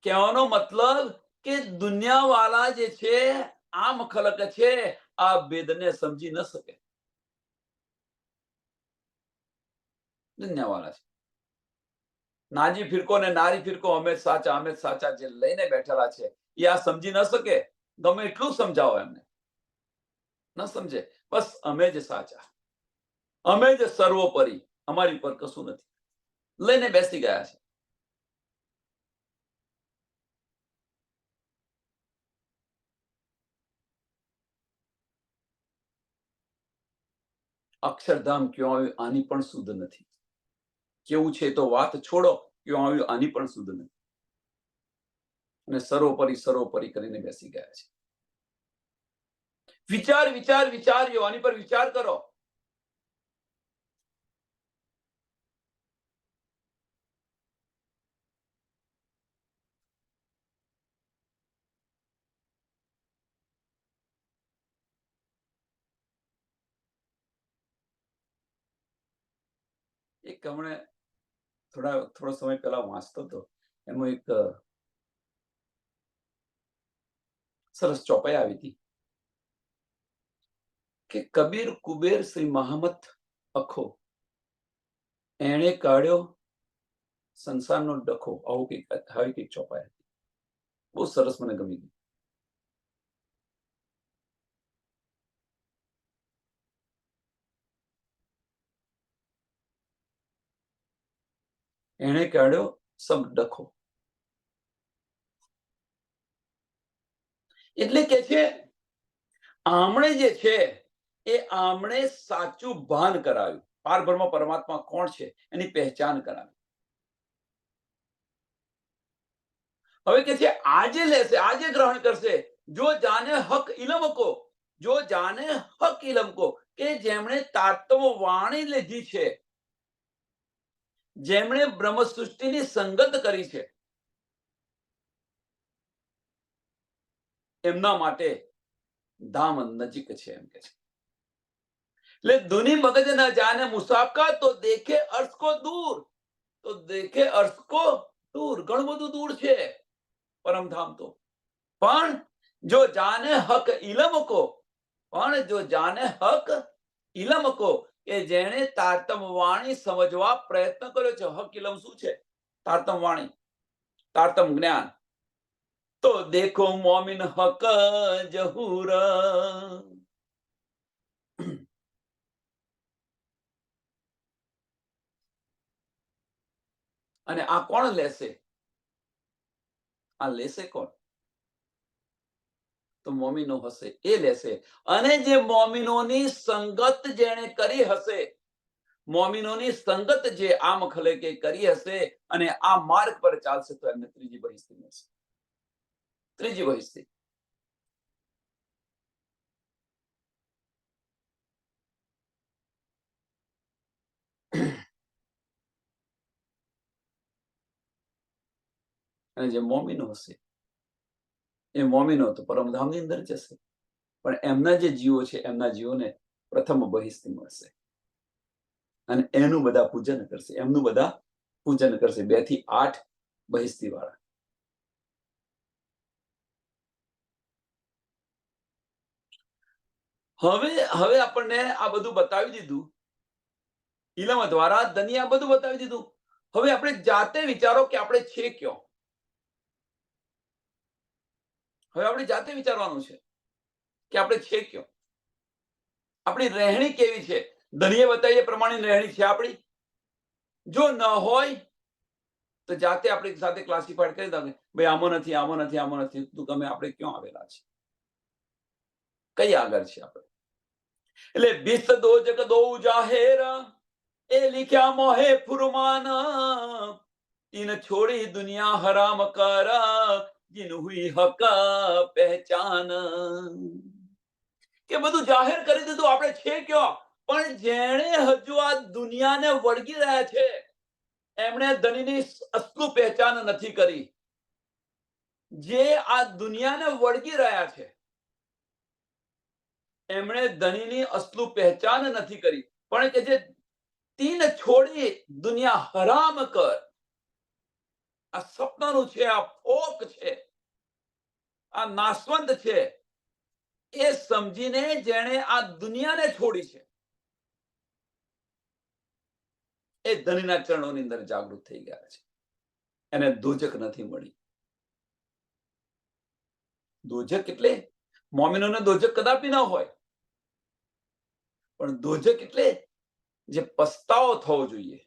કહેવાનો મતલબ કે દુનિયા વાળા જે છે, આમ ખલક છે, આ ભેદને સમજી ન શકે. દુનિયા વાળા છે, નાજી ફિરકો ને નારી ફિરકો અમે સાચા જે લઈને બેઠેલા છે, એ આ સમજી ન શકે. ગમે એટલું સમજાવો એમને, ન સમજે. બસ અમે જ સાચા, અમે જ સર્વોપરી, અમારી પર કશું નથી, લઈને બેસી ગયા છે. અક્ષરધામ ક્યાં આવ્યું આની પણ શુદ્ધ નથી. કેવું છે તો વાત છોડો, ક્યાં આવ્યું આની પણ શુદ્ધ નથી. અને સર્વોપરી કરીને બેસી ગયા છે. વિચાર્યો, આની પર વિચાર કરો. એક હમણે થોડો સમય પહેલા વાંચતો હતો, એમાં એક સરસ ચોપાઈ આવી હતી કે કબીર કુબેર શ્રી મહામત અખો, એણે કાઢ્યો સંસારનો ડખો, આવું કઈક ચોપાઈ હતી. બહુ સરસ, મને ગમી ગઈ. એણે કાઢ્યો સબ ડખો, એટલે કે છે આમણે જે છે એ આમણે સાચું ભાન કરાવ્યું, પારબ્રહ્મ પરમાત્મા કોણ છે એની પહેચાન કરાવી. હવે કે છે આજે લેશે, આજે ગ્રહણ કરશે, જો જાને હક ઇલમ કો, જો જાને હક ઇલમ કો, કે જેમણે તાત્વ વાણી લીધી છે, જેમણે બ્રહ્મ સૃષ્ટિની સંગત કરી છે, એમના માટે ધામ નજીક છે, એમ કે છે. એટલે ધુની મગજ ન જાને મુસાફકા, તો દેખે અર્થ કો દૂર, તો દેખે અર્થ કો દૂર, ઘણું બધું દૂર છે પરમધામ તો. પણ જો જાને હક ઇલમ કો, પણ જો જાને હક ઇલમ કો, કે જેણે તારતમ વાણી સમજવા પ્રયત્ન કર્યો છે. હક ઇલમ શું છે? તારતમ વાણી, તારતમ જ્ઞાન. તો દેખો મોમિન હક જહૂર. અને આ કોણ લેશે? આ લેશે કોણ? તો મોમિનો હશે, એ લેશે. અને જે મોમિનોની સંગત જેણે કરી હશે, મોમિનોની સંગત જે આમ ખલેકે કરી હશે અને આ માર્ગ પર ચાલશે, તો એમને ત્રીજી બહિસ્તી મળશે. ત્રીજી બહિસ્તી. અને જે મોમિનો હશે, એ મોમિનો તો પરમધામની અંદર જશે. પણ એમના જે જીવો છે, એમના જીવોને પ્રથમ બહિસ્તી મળશે અને એનું બધા પૂજન કરશે, એમનું બધા પૂજન કરશે. 2 થી 8 બહિસ્તી વાળા. હવે આપણને આ બધું બતાવી દીધું, ઇલમ દ્વારા ધની આ બધું બતાવી દીધું. હવે આપણે જાતે વિચારો કે આપણે છે ક્યાં. હવે આપણે જાતે વિચારવાનું છે કે આપણે છે ક્યાં, આપણી રહેણી કેવી છે. ધનીએ બતાવી એ પ્રમાણે રહેણી છે આપણી? જો ન હોય તો જાતે આપણી સાથે ક્લાસિફાઈડ કરી દો, ભાઈ આમાં નથી, આમાં નથી, આમાં નથી. તો તમે આપણે ક્યાં આવેલા છે, કઈ આગળ છે આપણે? એટલે બિસ્ત દો જગ દો જાહેર, એ લીખ્યા મોહે ફુરમાન, તીન છોડી દુનિયા હરામ કર, જીન હુઈ હક પહેચાન. કે બધું જાહેર કરી દીધું, આપણે છે ક્યાં. પણ જેણે હજુ આ દુનિયાને વળગી રહ્યા છે, એમણે ધનીની અસલું પહેચાન નથી કરી. જે આ દુનિયાને વળગી રહ્યા છે, એમણે ધનીની અસલું પહેચાન નથી કરી. પણ કે જે તીન છોડી દુનિયા હરામ કર, આ સપનાનું છે, આ ફોક છે, આ નાશવંત છે, એ સમજીને જેણે આ દુનિયાને છોડી છે, એ ધનીના ચરણોની અંદર જાગૃત થઈ ગયા છે. એને દોજક નથી મળી. દોજક એટલે મોમિનોને દોજક કદાપી ન હોય, પણ દોજક એટલે જે પસ્તાવો થવો જોઈએ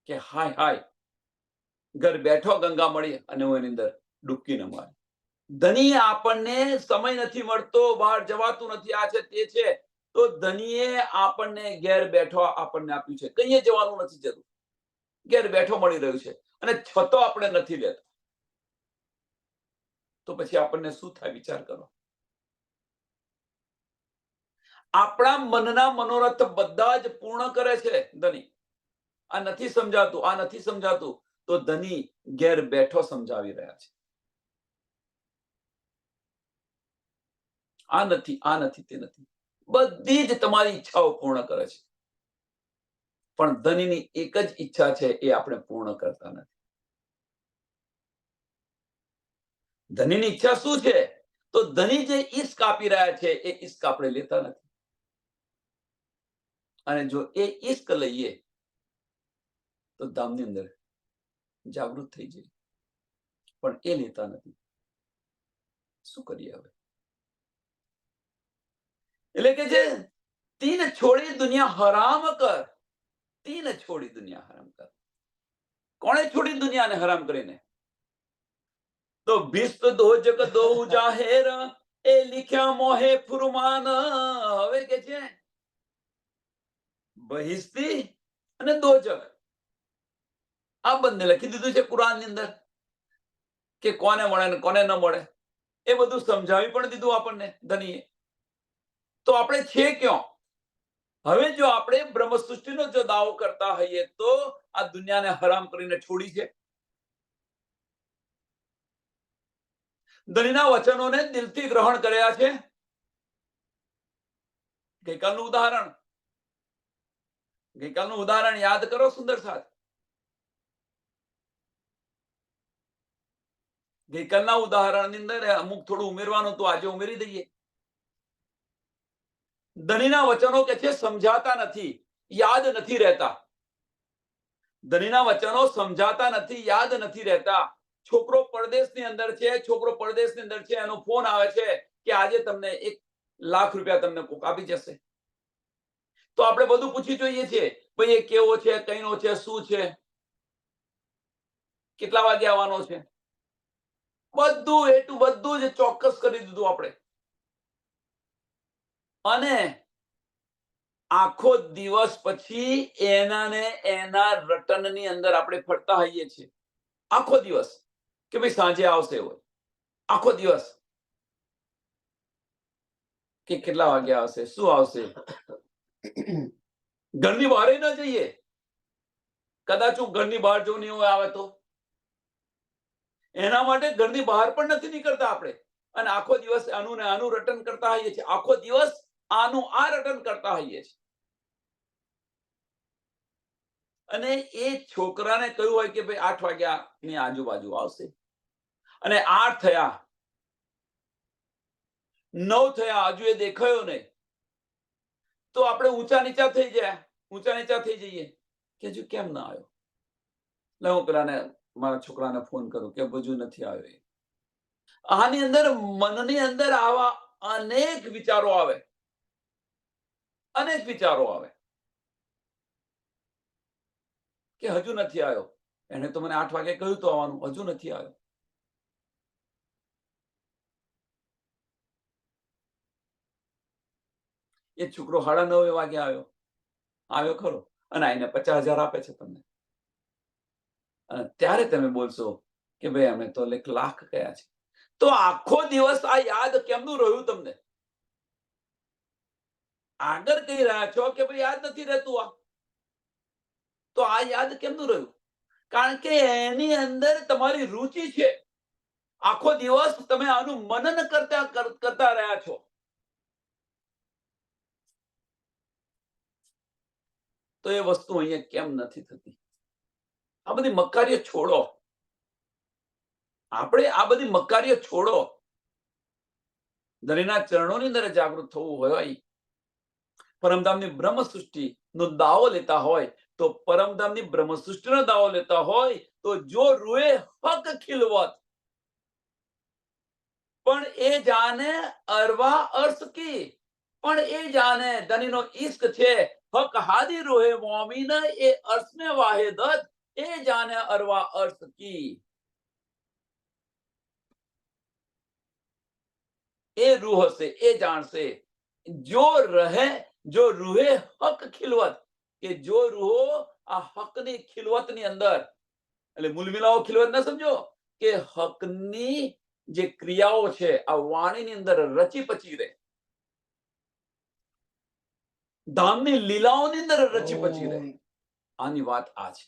કે હાય હાય, ઘર બેઠો ગંગા મળી અને હું એની અંદર ડૂબકી ન મારી. ધની આપણને સમય નથી મળતો, બહાર જવાતું નથી, આ છે તે છે, તો ધનીએ આપણને ઘેર બેઠો આપણને આપ્યું છે. કઈએ જવાનું નથી જરૂર, ઘેર બેઠો મળી રહ્યું છે, અને છતો આપણે નથી લેતા. તો પછી આપણને શું થાય, વિચાર કરો. આપણા મનના મનોરથ બધા જ પૂર્ણ કરે છે ધની. આ નથી સમજાતું, આ નથી સમજાતું, તો ધની ઘેર બેઠો સમજાવી રહ્યા છે. આ નથી, આ નથી, તે નથી, બધી જ તમારી ઈચ્છાઓ પૂર્ણ કરે છે. પણ ધનીની એક જ ઈચ્છા છે, એ આપણે પૂર્ણ કરતા નથી. ધનીની ઈચ્છા શું છે? તો ધની જે ઈશ્ક આપી રહ્યા છે, એ ઈશ્ક આપણે લેતા નથી. અને જો એ ઈશ્ક લઈએ તો ધામની અંદર જાગૃત થઈ જાય, પણ એ લેતા નથી. શું કરીએ હવે? એટલે કે જે તીન છોડી દુનિયા હરામ કર, તીન છોડી દુનિયા હરામ કર. કોણે છોડી દુનિયાને હરામ કરીને? તો ભીસ્ત દો જગ દો જાહેર, એ લીખ્યા મોહે ફુરમાન. હવે કે છે બહિસ્તી અને દોજક, આ બંને લખી દીધું છે કુરાનની અંદર કે કોને મળે ને કોને ન મળે. એ બધું સમજાવી પણ દીધું આપણને ધનીએ. તો આપણે છે ક્યાં? હવે જો આપણે બ્રહ્મ સૃષ્ટિનો જો દાવો કરતા હોઈએ તો આ દુનિયાને હરામ કરીને છોડી છે. ધનીના વચનોને દિલથી ગ્રહણ કર્યા છે. ગઈકાલનું ઉદાહરણ યાદ કરો સુંદર સાથ. ગઈકાલના ઉદાહરણની અંદર અમુક થોડું ઉમેરવાનું તો આજે ઉમેરી દઈએ. ધનીના વચનો કે છે સમજાતા નથી, યાદ નથી રહેતા. ધનીના વચનો સમજાતા નથી, યાદ નથી રહેતા. છોકરો પરદેશની અંદર છે, એનો ફોન આવે છે કે આજે તમને 1 લાખ રૂપિયા તમને કોક આપી જશે. તો આપણે બધું પૂછી જોઈએ છીએ, ભાઈ એ કેવો છે, કઈનો છે, શું છે, કેટલા વાગે આવવાનો છે, બધું જ ચોક્કસ કરી દીધું આપણે. અને આખો દિવસ પછી એના રટનની અંદર આપણે ફરતા હોઈએ છીએ. આખો દિવસ કે ભાઈ સાંજે આવશે હોય, આખો દિવસ કે કેટલા વાગે આવશે, શું આવશે. ઘરની બહાર ન જઈએ. કદાચ હું ઘરની બહાર જો નહીં હોય આવે તો એના માટે ઘરની બહાર પણ નથી નીકળતા આપણે. અને આખો દિવસ આનું ને આનું રટન કરતા હોઈએ છીએ. આખો દિવસ આનું આ રટન કરતા હોઈએ છીએ. અને એ છોકરાને કહ્યું હોય કે ભાઈ 8 વાગ્યાની આજુબાજુ આવશે, અને 8 થયા, 9 થયા, હજુ એ દેખાયો નહીં, તો આપણે ઊંચા નીચા થઈ જઈએ કે હજુ કેમ ના આવ્યો. એટલે હું પેલાને મારા છોકરાને ફોન કરું કે હજુ નથી આવ્યો. આની અંદર મનની અંદર આવા અનેક વિચારો આવે કે હજુ નથી આવ્યો. એને તો મને 8 વાગે કહ્યું તો આવવાનું, હજુ નથી આવ્યો. એ છોકરો 9:30 વાગે આવ્યો ખરો, અને આઈને 50,000 આપે છે તમને. અને ત્યારે તમે બોલશો કે ભાઈ અમે તો 1 લાખ કયા છે. તો આખો દિવસ આ યાદ કેમનું રહ્યું તમને? આગળ કહી રહ્યા છો કે ભાઈ યાદ નથી રહેતું આ, તો આ યાદ કેમનું રહ્યું? કારણ કે એની અંદર તમારી રુચિ છે. આખો દિવસ તમે આનું મનન કરતા રહ્યા છો. તો એ વસ્તુ અહીંયા કેમ નથી થતી? આ બધી મક્કારીઓ છોડો. આપણે આ બધી મક્કારીઓ છોડો. ધણીના ચરણોની અંદર જાગૃત થવું હોય, પરમધામની બ્રહ્મ સૃષ્ટિનો દાવો લેતા હોય, તો પરમધામની બ્રહ્મ સૃષ્ટિનો દાવો લેતા હોય તો જો રૂએ હક ખિલવત, પણ એ જાને અરવા અર્શ કી, પણ એ જાને ધનીનો ઈશ્ક છે. હક હાદી રૂહે મોમીન, એ અર્શ में વાહિદત, એ જાને અરવા અર્શ કી. એ રૂહ હશે, એ જાણશે. જો રૂહે હક ખિલવત, કે જો રૂહો આ હકની ખિલવતની અંદર, એટલે મૂલમિલાઓ ખિલવત ના સમજો કે હકની જે ક્રિયાઓ છે આ વાણીની અંદર રચી પચી રહે, ધામની લીલાઓની અંદર રચી પચી રહે. આની વાત આ છે.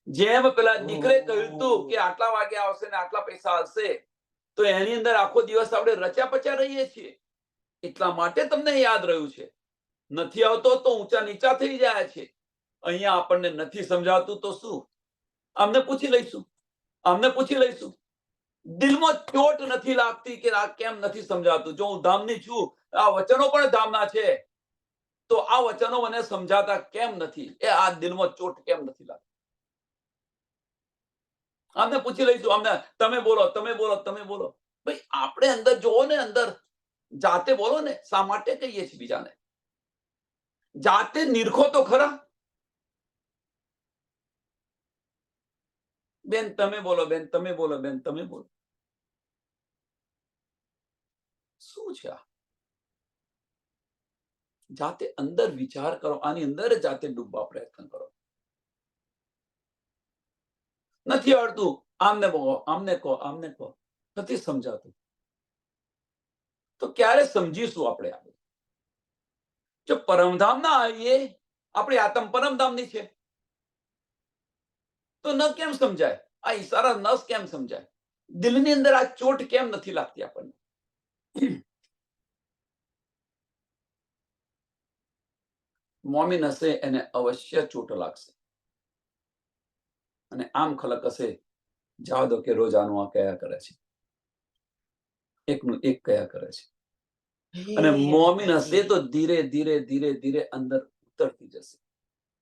જેમ પેલા દીકરે કહ્યું હતું કે આટલા વાગે આવશે ને આટલા પૈસા આવશે, તો એની અંદર આખો દિવસ આપણે રચ્યા પચ્યા રહીએ છીએ. એટલા માટે તમને યાદ રહ્યું છે. નથી આવતો તો ઊંચા નીચા થઈ જાય છે. અહીંયા આપણને નથી સમજાતું તો શું? આમને પૂછી લઈશું. દિલમાં ચોટ નથી લાગતી કે આ કેમ નથી સમજાતું? જો હું ધામની છું, આ વચનો પણ ધામના છે, તો આ વચનો મને સમજાતા કેમ નથી? એ આ દિલમાં ચોટ કેમ નથી લાગતી? આમને પૂછી લઈશું. આમને તમે બોલો. ભાઈ આપણે અંદર જોવો ને, અંદર જાતે બોલો ને. શા માટે કહીએ છીએ બીજાને? જાતે નિરખો તો ખરા. બેન તમે બોલો. શું છે આ? જાતે અંદર વિચાર કરો. આની અંદર જાતે ડૂબવા પ્રયત્ન કરો. નથી આવડતું, આમને કહો. નથી સમજાતું, તો ક્યારે સમજીશું આપણે? જો પરમધામ ના આવીએ, આપણી આત્મ પરમધામની છે, તો ન કેમ સમજાય? આ ઈશારા ન કેમ સમજાય? દિલની અંદર આ ચોટ કેમ નથી લાગતી આપણને? મોમીન હશે એને અવશ્ય ચોટ લાગશે. અને આમ ખલક હશે, જવા દો કે રોજાનું આ કયા કરે છે, એકનું એક કયા કરે છે. અને મોમીન હશે તો ધીરે ધીરે અંદર ઉતરતી જશે.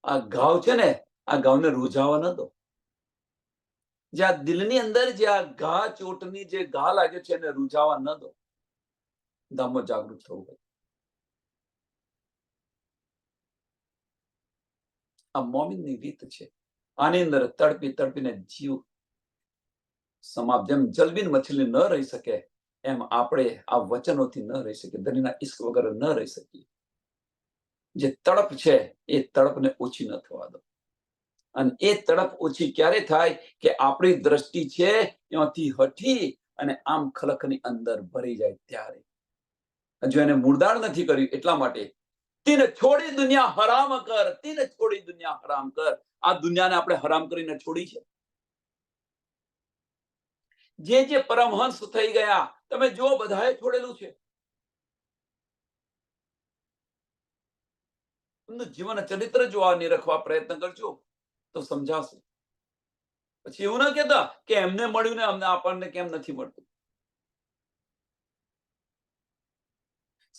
આ ઘાવ છે ને, આ ઘાવને રૂઝાવા ન દો. જ્યાં દિલની અંદર જે આ ઘા ચોટની જે ઘા લાગે છે એને રૂઝાવા ન દો. ધામમાં જાગૃત થવું હોય. આ મોમીનની રીત છે. આની અંદર તડપીને જીવ સમાપ્ત. જેમ જલબીન મછલી ન રહી શકે, એમ આપણે આ વચનોથી ન રહી શકીએ. ધણીના ઈશ્ક વગર ન રહી શકીએ. જે તડપ છે એ તડપને ઓછી ન થવા દો. અને એ તડપ ઓછી ક્યારે થાય? કે આપણી દ્રષ્ટિ છે એમાંથી હટી અને આમ ખલકની અંદર ભરી જાય ત્યારે. હજુ એને મૂળદાર નથી કર્યું, એટલા માટે તીન છોડી દુનિયા હરામ કર. આ દુનિયાને આપણે હરામ કરીને છોડી છે. જે પરમહંસ થઈ ગયા, તમે જો બધાએ છોડેલું છે. જીવન ચરિત્ર જોવા નિરખવા પ્રયત્ન કરજો તો સમજાશે. પછી એવું ના કહેતા કે એમને મળ્યું ને અમને આપણને કેમ નથી મળતું.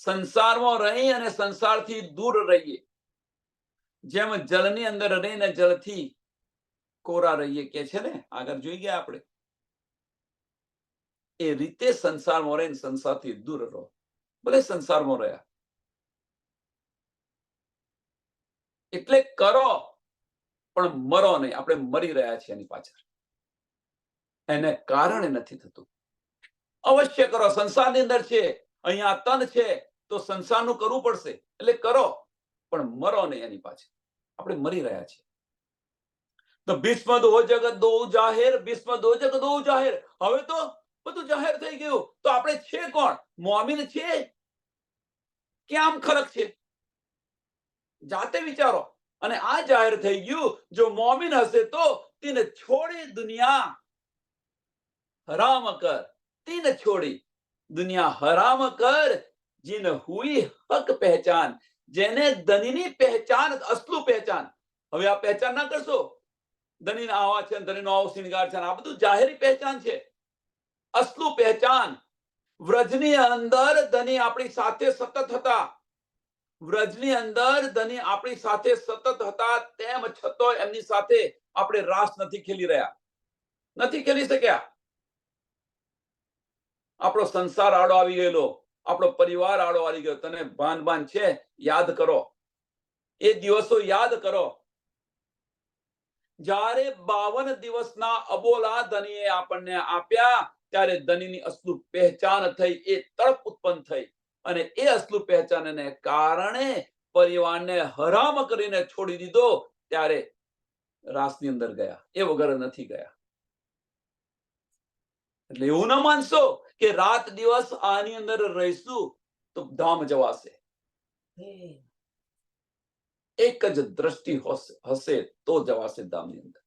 સંસારમાં રહી અને સંસારથી દૂર રહીએ. જેમ જળની અંદર રહીને જળથી કોરા રહીએ કે છે ને, આગળ જોઈ ગયા આપણે. એ રીતે સંસારમાં રહીને સંસારથી દૂર રહો. ભલે સંસારમાં રહ્યા, એટલે કરો પણ મરો નહીં. આપણે મરી રહ્યા છીએ એની પાછળ. એને કારણે નથી થતું. અવશ્ય કરો. સંસારની અંદર છે, અહીંયા તન છે, તો સંસારનું કરવું પડશે. એટલે કરો પણ મરો નહીં એની પાછળ. આપણે મરી રહ્યા છીએ. તો ભીષ્મ દો જગત દો જાહેર. હવે તો બધું જાહેર થઈ ગયું. તો આપણે છે કોણ? મોમીન છે કે આમ ખલક છે? જાતે વિચારો. અને આ જાહેર થઈ ગયું. જો મોમીન હશે તો તેને છોડી દુનિયા હરામ કર. તીન છોડી દુનિયા હરામ કર. જીન હુઈ હક પહેચાન. જેને ધનીની પહેચાન, અસલું પહેચાન. હવે આ પહેચાન ના કરશો. ધનીના આવા છે, ધનીનો આવો શિંગાર છે, આ બધું જાહેરી પહેચાન છે. અસલું પહેચાન. વ્રજની અંદર ધની આપણી સાથે સતત હતા. તેમ છતાં એમની સાથે આપણે રાસ નથી ખેલી રહ્યા, નથી ખેલી શક્યા. આપણો સંસાર આડો આવી ગયેલો, આપણો પરિવાર આડો આવી ગયો. તને ભાન છે? યાદ કરો. એ દિવસો યાદ કરો જ્યારે 52 દિવસના અબોલા ધનીએ આપણને આપ્યા. ત્યારે ધનીની અસલું પહેચાન થઈ, એ તડપ ઉત્પન્ન થઈ. અને એ અસલું પહેચાનને કારણે પરિવારને હરામ કરીને છોડી દીધો. ત્યારે રાસની અંદર ગયા, એ વગર નથી ગયા. એટલે એવું ના માનશો કે રાત દિવસ આની અંદર રહીશું તો ધામ જવાશે. એક જ દ્રષ્ટિ હશે તો જવાશે ધામની અંદર.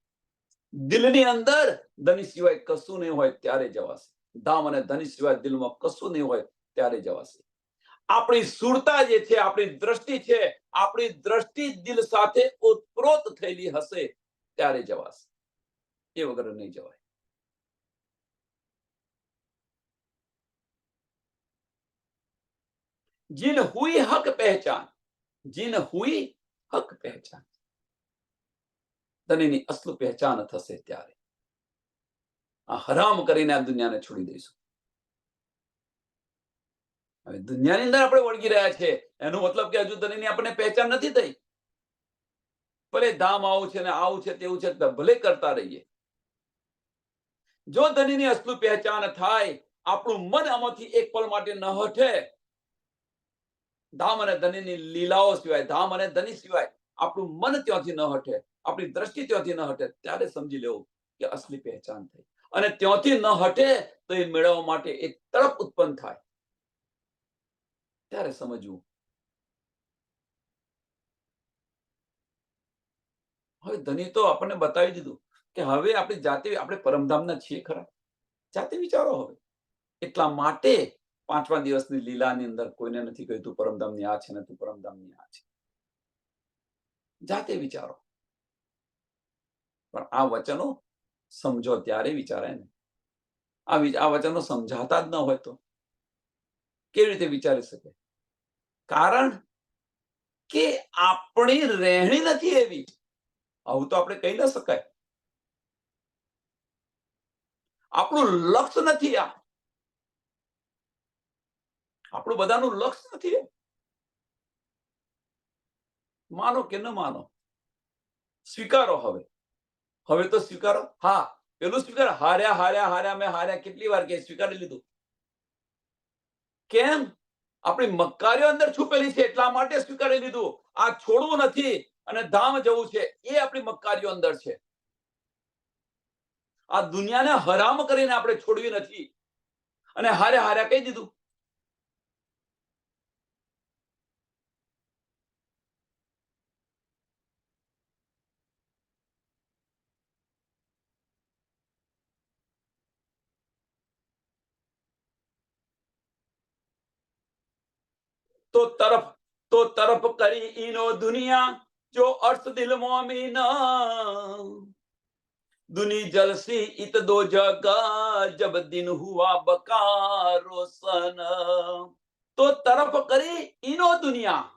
દિલની અંદર ધની સિવાય કશું નહીં હોય ત્યારે જવાશે ધામ. અને ધની સિવાય દિલમાં કશું નહીં હોય ત્યારે જવાશે. આપણી સુરતા જે છે, આપણી દ્રષ્ટિ છે, આપણી દ્રષ્ટિ દિલ સાથે ઓતપ્રોત થયેલી હશે ત્યારે જવાશે, એ વગર નહીં જવાય. જીન હુઈ હક પહેચાન, જીન હુઈ હક પહેચાન, ધણીની અસલ પહેચાન થશે ત્યારે આ હરામ કરીને આ દુનિયાને છોડી દઈશું. હવે દુનિયાની અંદર આપણે વળગી રહ્યા છે એનો મતલબ કે હજુ ધણીની આપણને પહેચાન નથી થઈ. ભલે ધામ આવું છે ને આવું છે તેવું છે ભલે કરતા રહીએ. જો ધણીની અસલ પહેચાન થાય, આપણું મન આમાંથી એક પલ માટે ન હટે, ધામ અને ધણીની લીલાઓ સિવાય, ધામ અને ધણી સિવાય આપણું મન ત્યાંથી ન હટે, આપણી દ્રષ્ટિ ત્યાંથી ન હટે, ત્યારે સમજી લેવું કે અસલી પહેચાન થઈ. અને ત્યાંથી ન હટે તો એ મેળવવા માટે એક તડપ ઉત્પન્ન થાય, ત્યારે સમજવું. હવે ધણી તો આપણને બતાવી દીધું કે હવે આપણી જાતે આપણે પરમધામના છીએ ખરા. જાતે વિચારો. હવે એટલા માટે 5મા દિવસની લીલાની અંદર કોઈને નથી કહ્યું તું પરમધામની આ છે ને તું પરમધામની આ છે. જાતે વિચારો. પણ આ વચનો સમજો ત્યારે વિચારાય ને. આ વચનો સમજાતા જ ન હોય તો કેવી રીતે વિચારી શકે? કારણ કે આપણી રહેણી નથી એવી. આવું તો આપણે કહી ન શકાય. આપણું લક્ષ્ય નથી આ. આપણું બધાનું લક્ષ્ય નથી. માનો કે ન માનો, સ્વીકારો. હવે તો સ્વીકારો. હા, પેલું સ્વીકાર. હાર્યા હાર્યા હાર્યા મેં હાર્યા કેટલી વાર કે સ્વીકારી લીધું. કેમ? આપણી મક્કારીઓ અંદર છુપેલી છે એટલા માટે સ્વીકારી લીધું. આ છોડવું નથી અને ધામ જવું છે, એ આપણી મક્કારીઓ અંદર છે. આ દુનિયાને હરામ કરીને આપણે છોડવી નથી અને હાર્યા હાર્યા કહી દીધું. તો તરફ કરી ઈનો દુનિયા જો અર્થ દિલ મોમીન, दुनी जलसी इत दो जगह जब दिन हुआ बका रोशन, तो तरफ કરી ઈનો દુનિયા.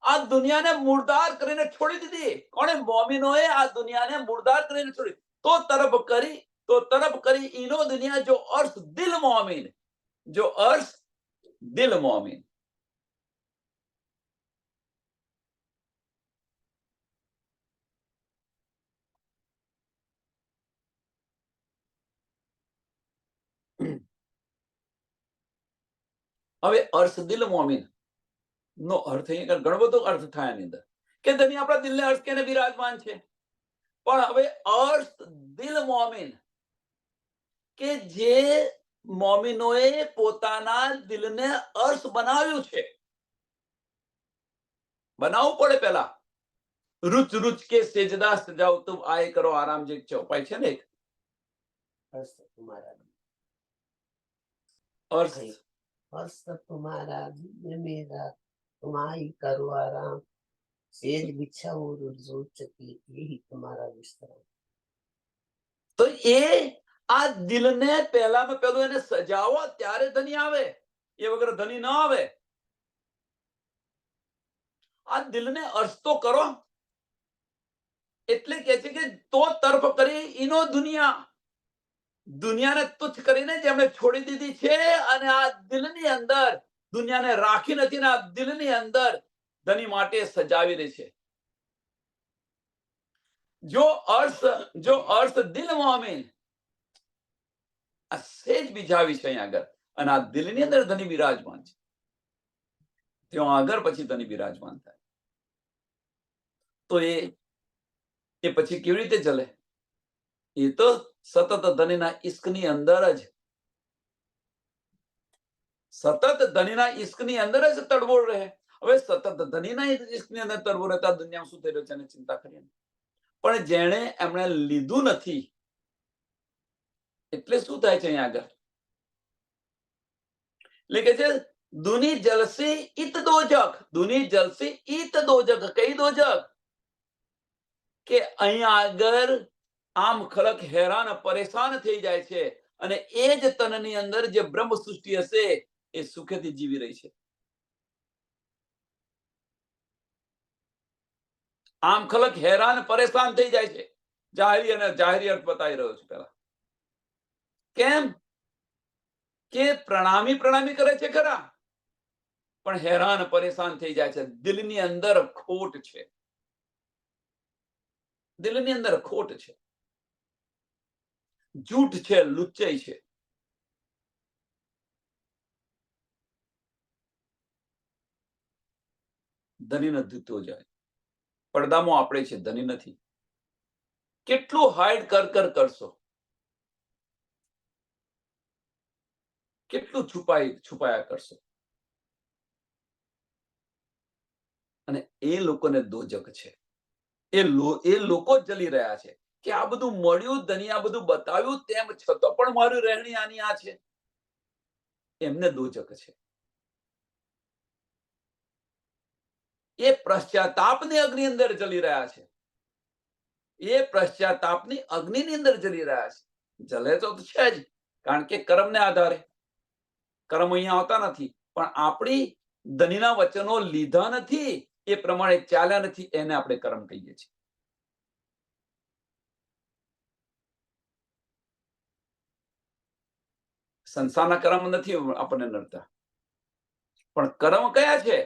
આ દુનિયાને મુર્દાર કરીને છોડી દીધી. કોણે? મોમિનોએ આ દુનિયાને મુર્દાર કરીને છોડી. તો તરફ કરી ઈનો દુનિયા જો અર્થ દિલ મોમિન, જો અર્થ દિલ મોમિન. હવે અર્થ દિલ મોમિન નો અર્થ અહીંયા ઘણો બધો અર્થ થાય એની અંદર કે ધણી આપણા દિલને અર્થ કેને બિરાજમાન છે. પણ હવે અર્થ દિલ મોમિન કે જે મોમિનોએ પોતાના દિલને અર્થ બનાવ્યું છે. બનાવવું પડે પેલા. રૂચ રૂચ કે સેજદા સજાવ તુમ આય કરો આરામ, જે ચોપાઈ છે ને એક અર્થ तुम्हारा मेरा तुम्हारी करो आराम, सेज बिछाओ रुजू चकी यही तुम्हारा विश्राम. તો એ આ દિલને પહેલામાં પહેલું એને સજાવો ત્યારે ધની આવે, એ વગર ધની ન આવે. આ દિલને અર્થ તો કરો. એટલે કે છે કે તો તરફ કરી ઈનો દુનિયા, દુનિયાને તુચ્છ કરીને જેમણે છોડી દીધી છે અને આ દિલની અંદર દુનિયાને રાખી નથી ને આ દિલની અંદર ધની માટે સજાવી રહી છે. જો અર્થ દિલ મોમીન આ સેજ બીજાવી છે અહીંયા આગળ, અને આ દિલની અંદર ધની બિરાજમાન છે. ત્યાં આગળ પછી ધની બિરાજમાન થાય તો એ પછી કેવી રીતે ચલે? એ તો સતત ધનીના ઈશ્કની અંદર જ, સતત ધનીના ઈશ્કની અંદર જ તડબોળ રહે. હવે સતત ધનીના ઈશ્કની અંદર તડબોળ રહેતા દુનિયામાં શું થઈ રહ્યું છે એની ચિંતા કરીએ. પણ જેણે એમણે લીધું નથી એટલે શું થાય છે અહીંયા આગળ? એટલે કે છે દુની જલસી ઈત દોજક, દુની જલસી ઈત દોજક. કઈ દોજક? કે અહીંયા આગળ આમ ખલક હેરાન પરેશાન થઈ જાય છે અને એ જ તનની અંદર જે બ્રહ્મ સૃષ્ટિ હશે એ સુખેથી જીવી રહી છે. આમ ખલક હેરાન પરેશાન થઈ જાય છે. જાહેરી અને જાહેરી અર્થ બતાવી રહ્યો છું પેલા. કેમ? કે પ્રણામી પ્રણામી કરે છે ખરા, પણ હેરાન પરેશાન થઈ જાય છે. દિલની અંદર ખોટ છે, દિલની અંદર ખોટ છે, જૂઠ છે, લુચ્ચાઈ છે. ધની નથી તો જાય. પડદામાં આપણે છે, ધની નથી. કેટલું હાઈડ કર કરશો, કેટલું છુપાયા કરશો, અને એ લોકોને દોજક છે. એ લોકો જલી રહ્યા છે કે આ બધું મળ્યું, ધની આ બધું બતાવ્યું, તેમ છતાં પણ મારું રહેણી આની આ છે. એમને દોજક છે. એ પશ્ચાતાપની અગ્નિ અંદર જલી રહ્યા છે. એ પશ્ચાતાપની અગ્નિની અંદર જલી રહ્યા છે. જલે તો છે જ, કારણ કે કર્મને આધારે. કર્મ અહીંયા આવતા નથી, પણ આપણી ધનીના વચનો લીધા નથી, એ પ્રમાણે ચાલ્યા નથી, એને આપણે કર્મ કહીએ છીએ. સંસારના કર્મ નથી આપણને નડતા, પણ કર્મ કયા છે?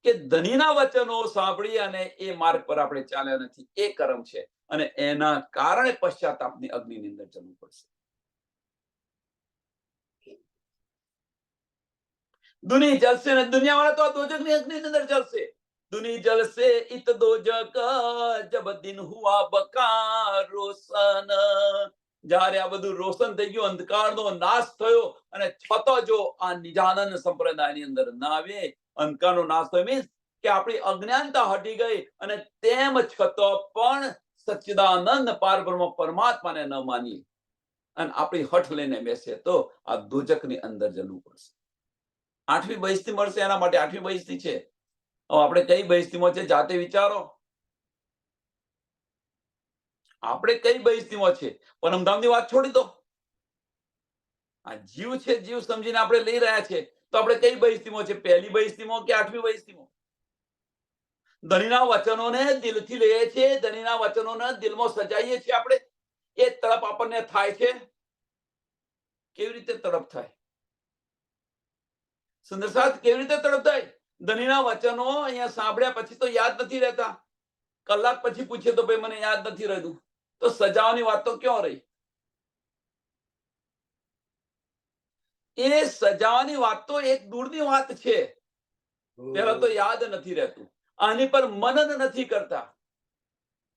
કે ધનીના વચનો સાંભળી અને એ માર્ગ પર આપણે ચાલ્યા નથી, એ કર્મ છે. અને એના કારણે પશ્ચાતાપની અગ્નિની અંદર જવું પડશે. દુની જલશે ને દુનિયાવાળા તો આ દોજકની અગ્નિની અંદર જલશે. દુની જલશે ઈત દોજક જબ દિન હુઆ બકા રોશન. જ્યારે આ બધું રોશન થઈ ગયું, અંધકારનો નાશ થયો, અને છતાં જો આ નિજાનંદ સંપ્રદાયની અંદર ના આવે, અંધકારનો નાશ થયો મીન્સ કે આપણી અજ્ઞાનતા હટી ગઈ, અને તેમ છતાં પણ સચ્ચિદાનંદ પારબ્રહ્મ પરમાત્માને ન માનીએ અને આપણી હઠ લઈને બેસે તો આ દોજકની અંદર જવું પડશે. 8મી બહિસ્તી મળશે, એના માટે 8મી બહિસ્તી છે. હવે આપણે કઈ બહિસ્તીમાં છે જાતે વિચારો. આપણે કઈ બહિસ્તીમાં છે? પરમધામની વાત છોડી દો. આ જીવ છે, જીવ સમજીને આપણે લઈ રહ્યા છે, તો આપણે કઈ બહિસ્તીમાં છે? પહેલી બહિસ્તીમાં કે 8મી બહિસ્તીમાં? ધનીના વચનોને દિલથી લઈએ છીએ, ધનીના વચનોને દિલમાં સજાઈએ છીએ આપણે. એ તડપ આપણને થાય છે. કેવી રીતે તડપ થાય? સુંદર સાથ, કેવી રીતે તડપ થાય? ધનીના વચનો અહીંયા સાંભળ્યા પછી તો યાદ નથી રહેતા. કલાક પછી પૂછીએ તો ભાઈ મને યાદ નથી રહેતું. તો સજાવાની વાત તો ક્યાં રહી? એ સજાવાની વાત તો એક દૂરની વાત છે. પેલા તો યાદ નથી રહેતું, આની પર મનન નથી કરતા.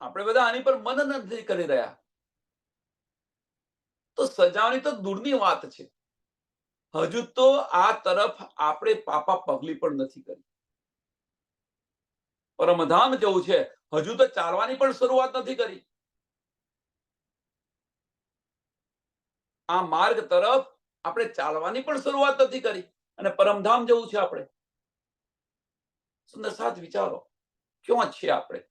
આપણે બધા આની પર મનન નથી કરી રહ્યા. તો સજાવાની તો દૂરની વાત છે. હજુ તો આ તરફ આપણે પાપા પગલી પણ નથી કરી. પરમધામ જવું છે, હજુ તો ચાલવાની પણ શરૂઆત નથી કરી. આ માર્ગ તરફ આપણે ચાલવાની પણ શરૂઆત નથી કરી, અને પરમધામ જવું છે આપણે. સુંદર સાથ વિચારો, ક્યાં છે આપણે?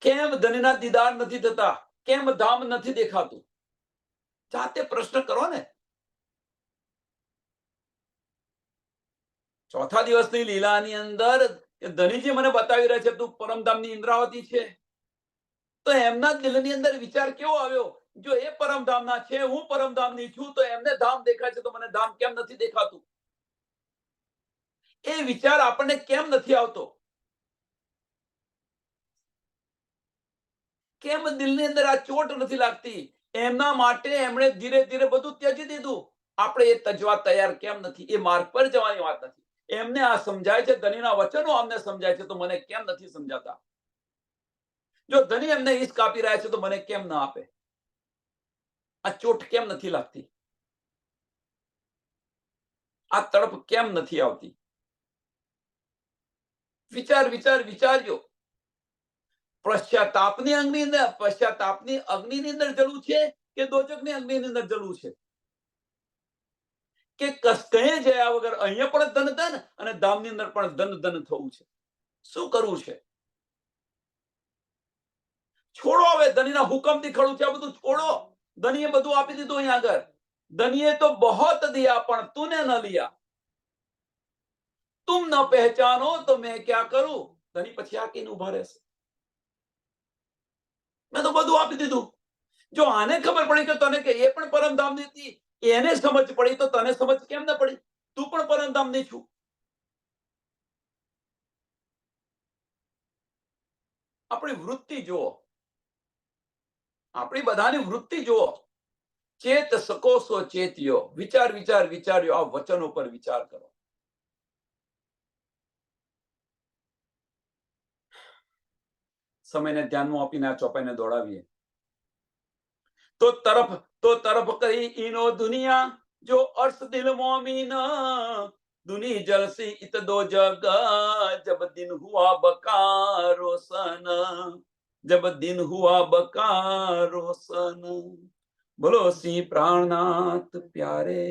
કેમ ધનના દીદાર નથી થતા? કેમ ધામ નથી દેખાતું? જાતે પ્રશ્ન કરો ને. ચોથા દિવસની લીલાની અંદર ધનીજી મને બતાવી રહ્યા છે તું પરમધામની ઇન્દ્રાવતી છે. તો એમના દિલની અંદર વિચાર કેવો આવ્યો? જો એ પરમધામના છે, હું પરમધામની છું, તો એમને ધામ દેખાય છે, તો મને ધામ કેમ નથી દેખાતું? એ વિચાર આપણને કેમ નથી આવતો? કેમ દિલની અંદર આ ચોટ નથી લાગતી? એમના માટે એમણે ધીરે ધીરે બધું ત્યજી દીધું. આપણે એ તજવા તૈયાર કેમ નથી? એ માર્ગ પર જવાની વાત નથી. એમને આ સમજાય છે, ધનીના વચનો અમને સમજાય છે, તો મને કેમ નથી સમજાતા? જો ધની એમને ઈશ કાપી રહ્યા છે, તો મને કેમ ના આપે? આ ચોટ કેમ નથી લાગતી? આ તડપ કેમ નથી આવતી? વિચારજો. પશ્ચાતાપની અગ્નિની અંદર જલવું છે કે દોજકની અગ્નિની અંદર જલવું છે? કે કઈ જયા વગર અહીંયા પણ ધન ધન અને ધામની અંદર પણ ધન ધન થવું છે? શું કરવું છે? છોડો, હવે ધનીના હુકમથી ખડું છે, આ બધું છોડો. ધનીએ બધું આપી દીધું અહીંયા આગળ. ધનીએ તો બહોત દિયા પણ તુને ન લિયા. તુમ ન પહેચાનો તો મેં ક્યા કરું. ધની પછી આ કહીને ઉભા રહેશે, મેં તો બધું આપી દીધું. જો આને ખબર પડી કે તને કે એ પણ પરમધામની હતી, એને સમજ પડી, તો તને સમજ કેમ ન પડી? તું પણ પરમધામની છું. આપણી વૃત્તિ જુઓ, આપણી બધાની વૃત્તિ જુઓ. ચેત સકો સો ચેત્યો. વિચાર વિચાર વિચાર્યો. આ વચનો પર વિચાર કરો. સમયને ધ્યાનમાં આપીને આ ચોપાઈને દોડાવીએ તો તરફ કરી ઈનો દુનિયા જો અર્થ દિલ મોમીન दुनी जलसी इत दो जग जब दिन हुआ बकारो सन जब दिन हुआ बकारो सन बोलो श्री प्राणनाथ प्यारे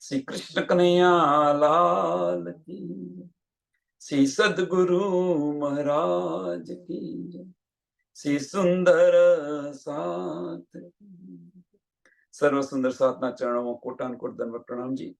श्री कृष्ण कन्हैया लाल की श्री सदगुरु महाराज की श्री सुंदर साथ सर्व सुंदर साथ ना चरणों में कोटान कोट दंडवत प्रणाम जी।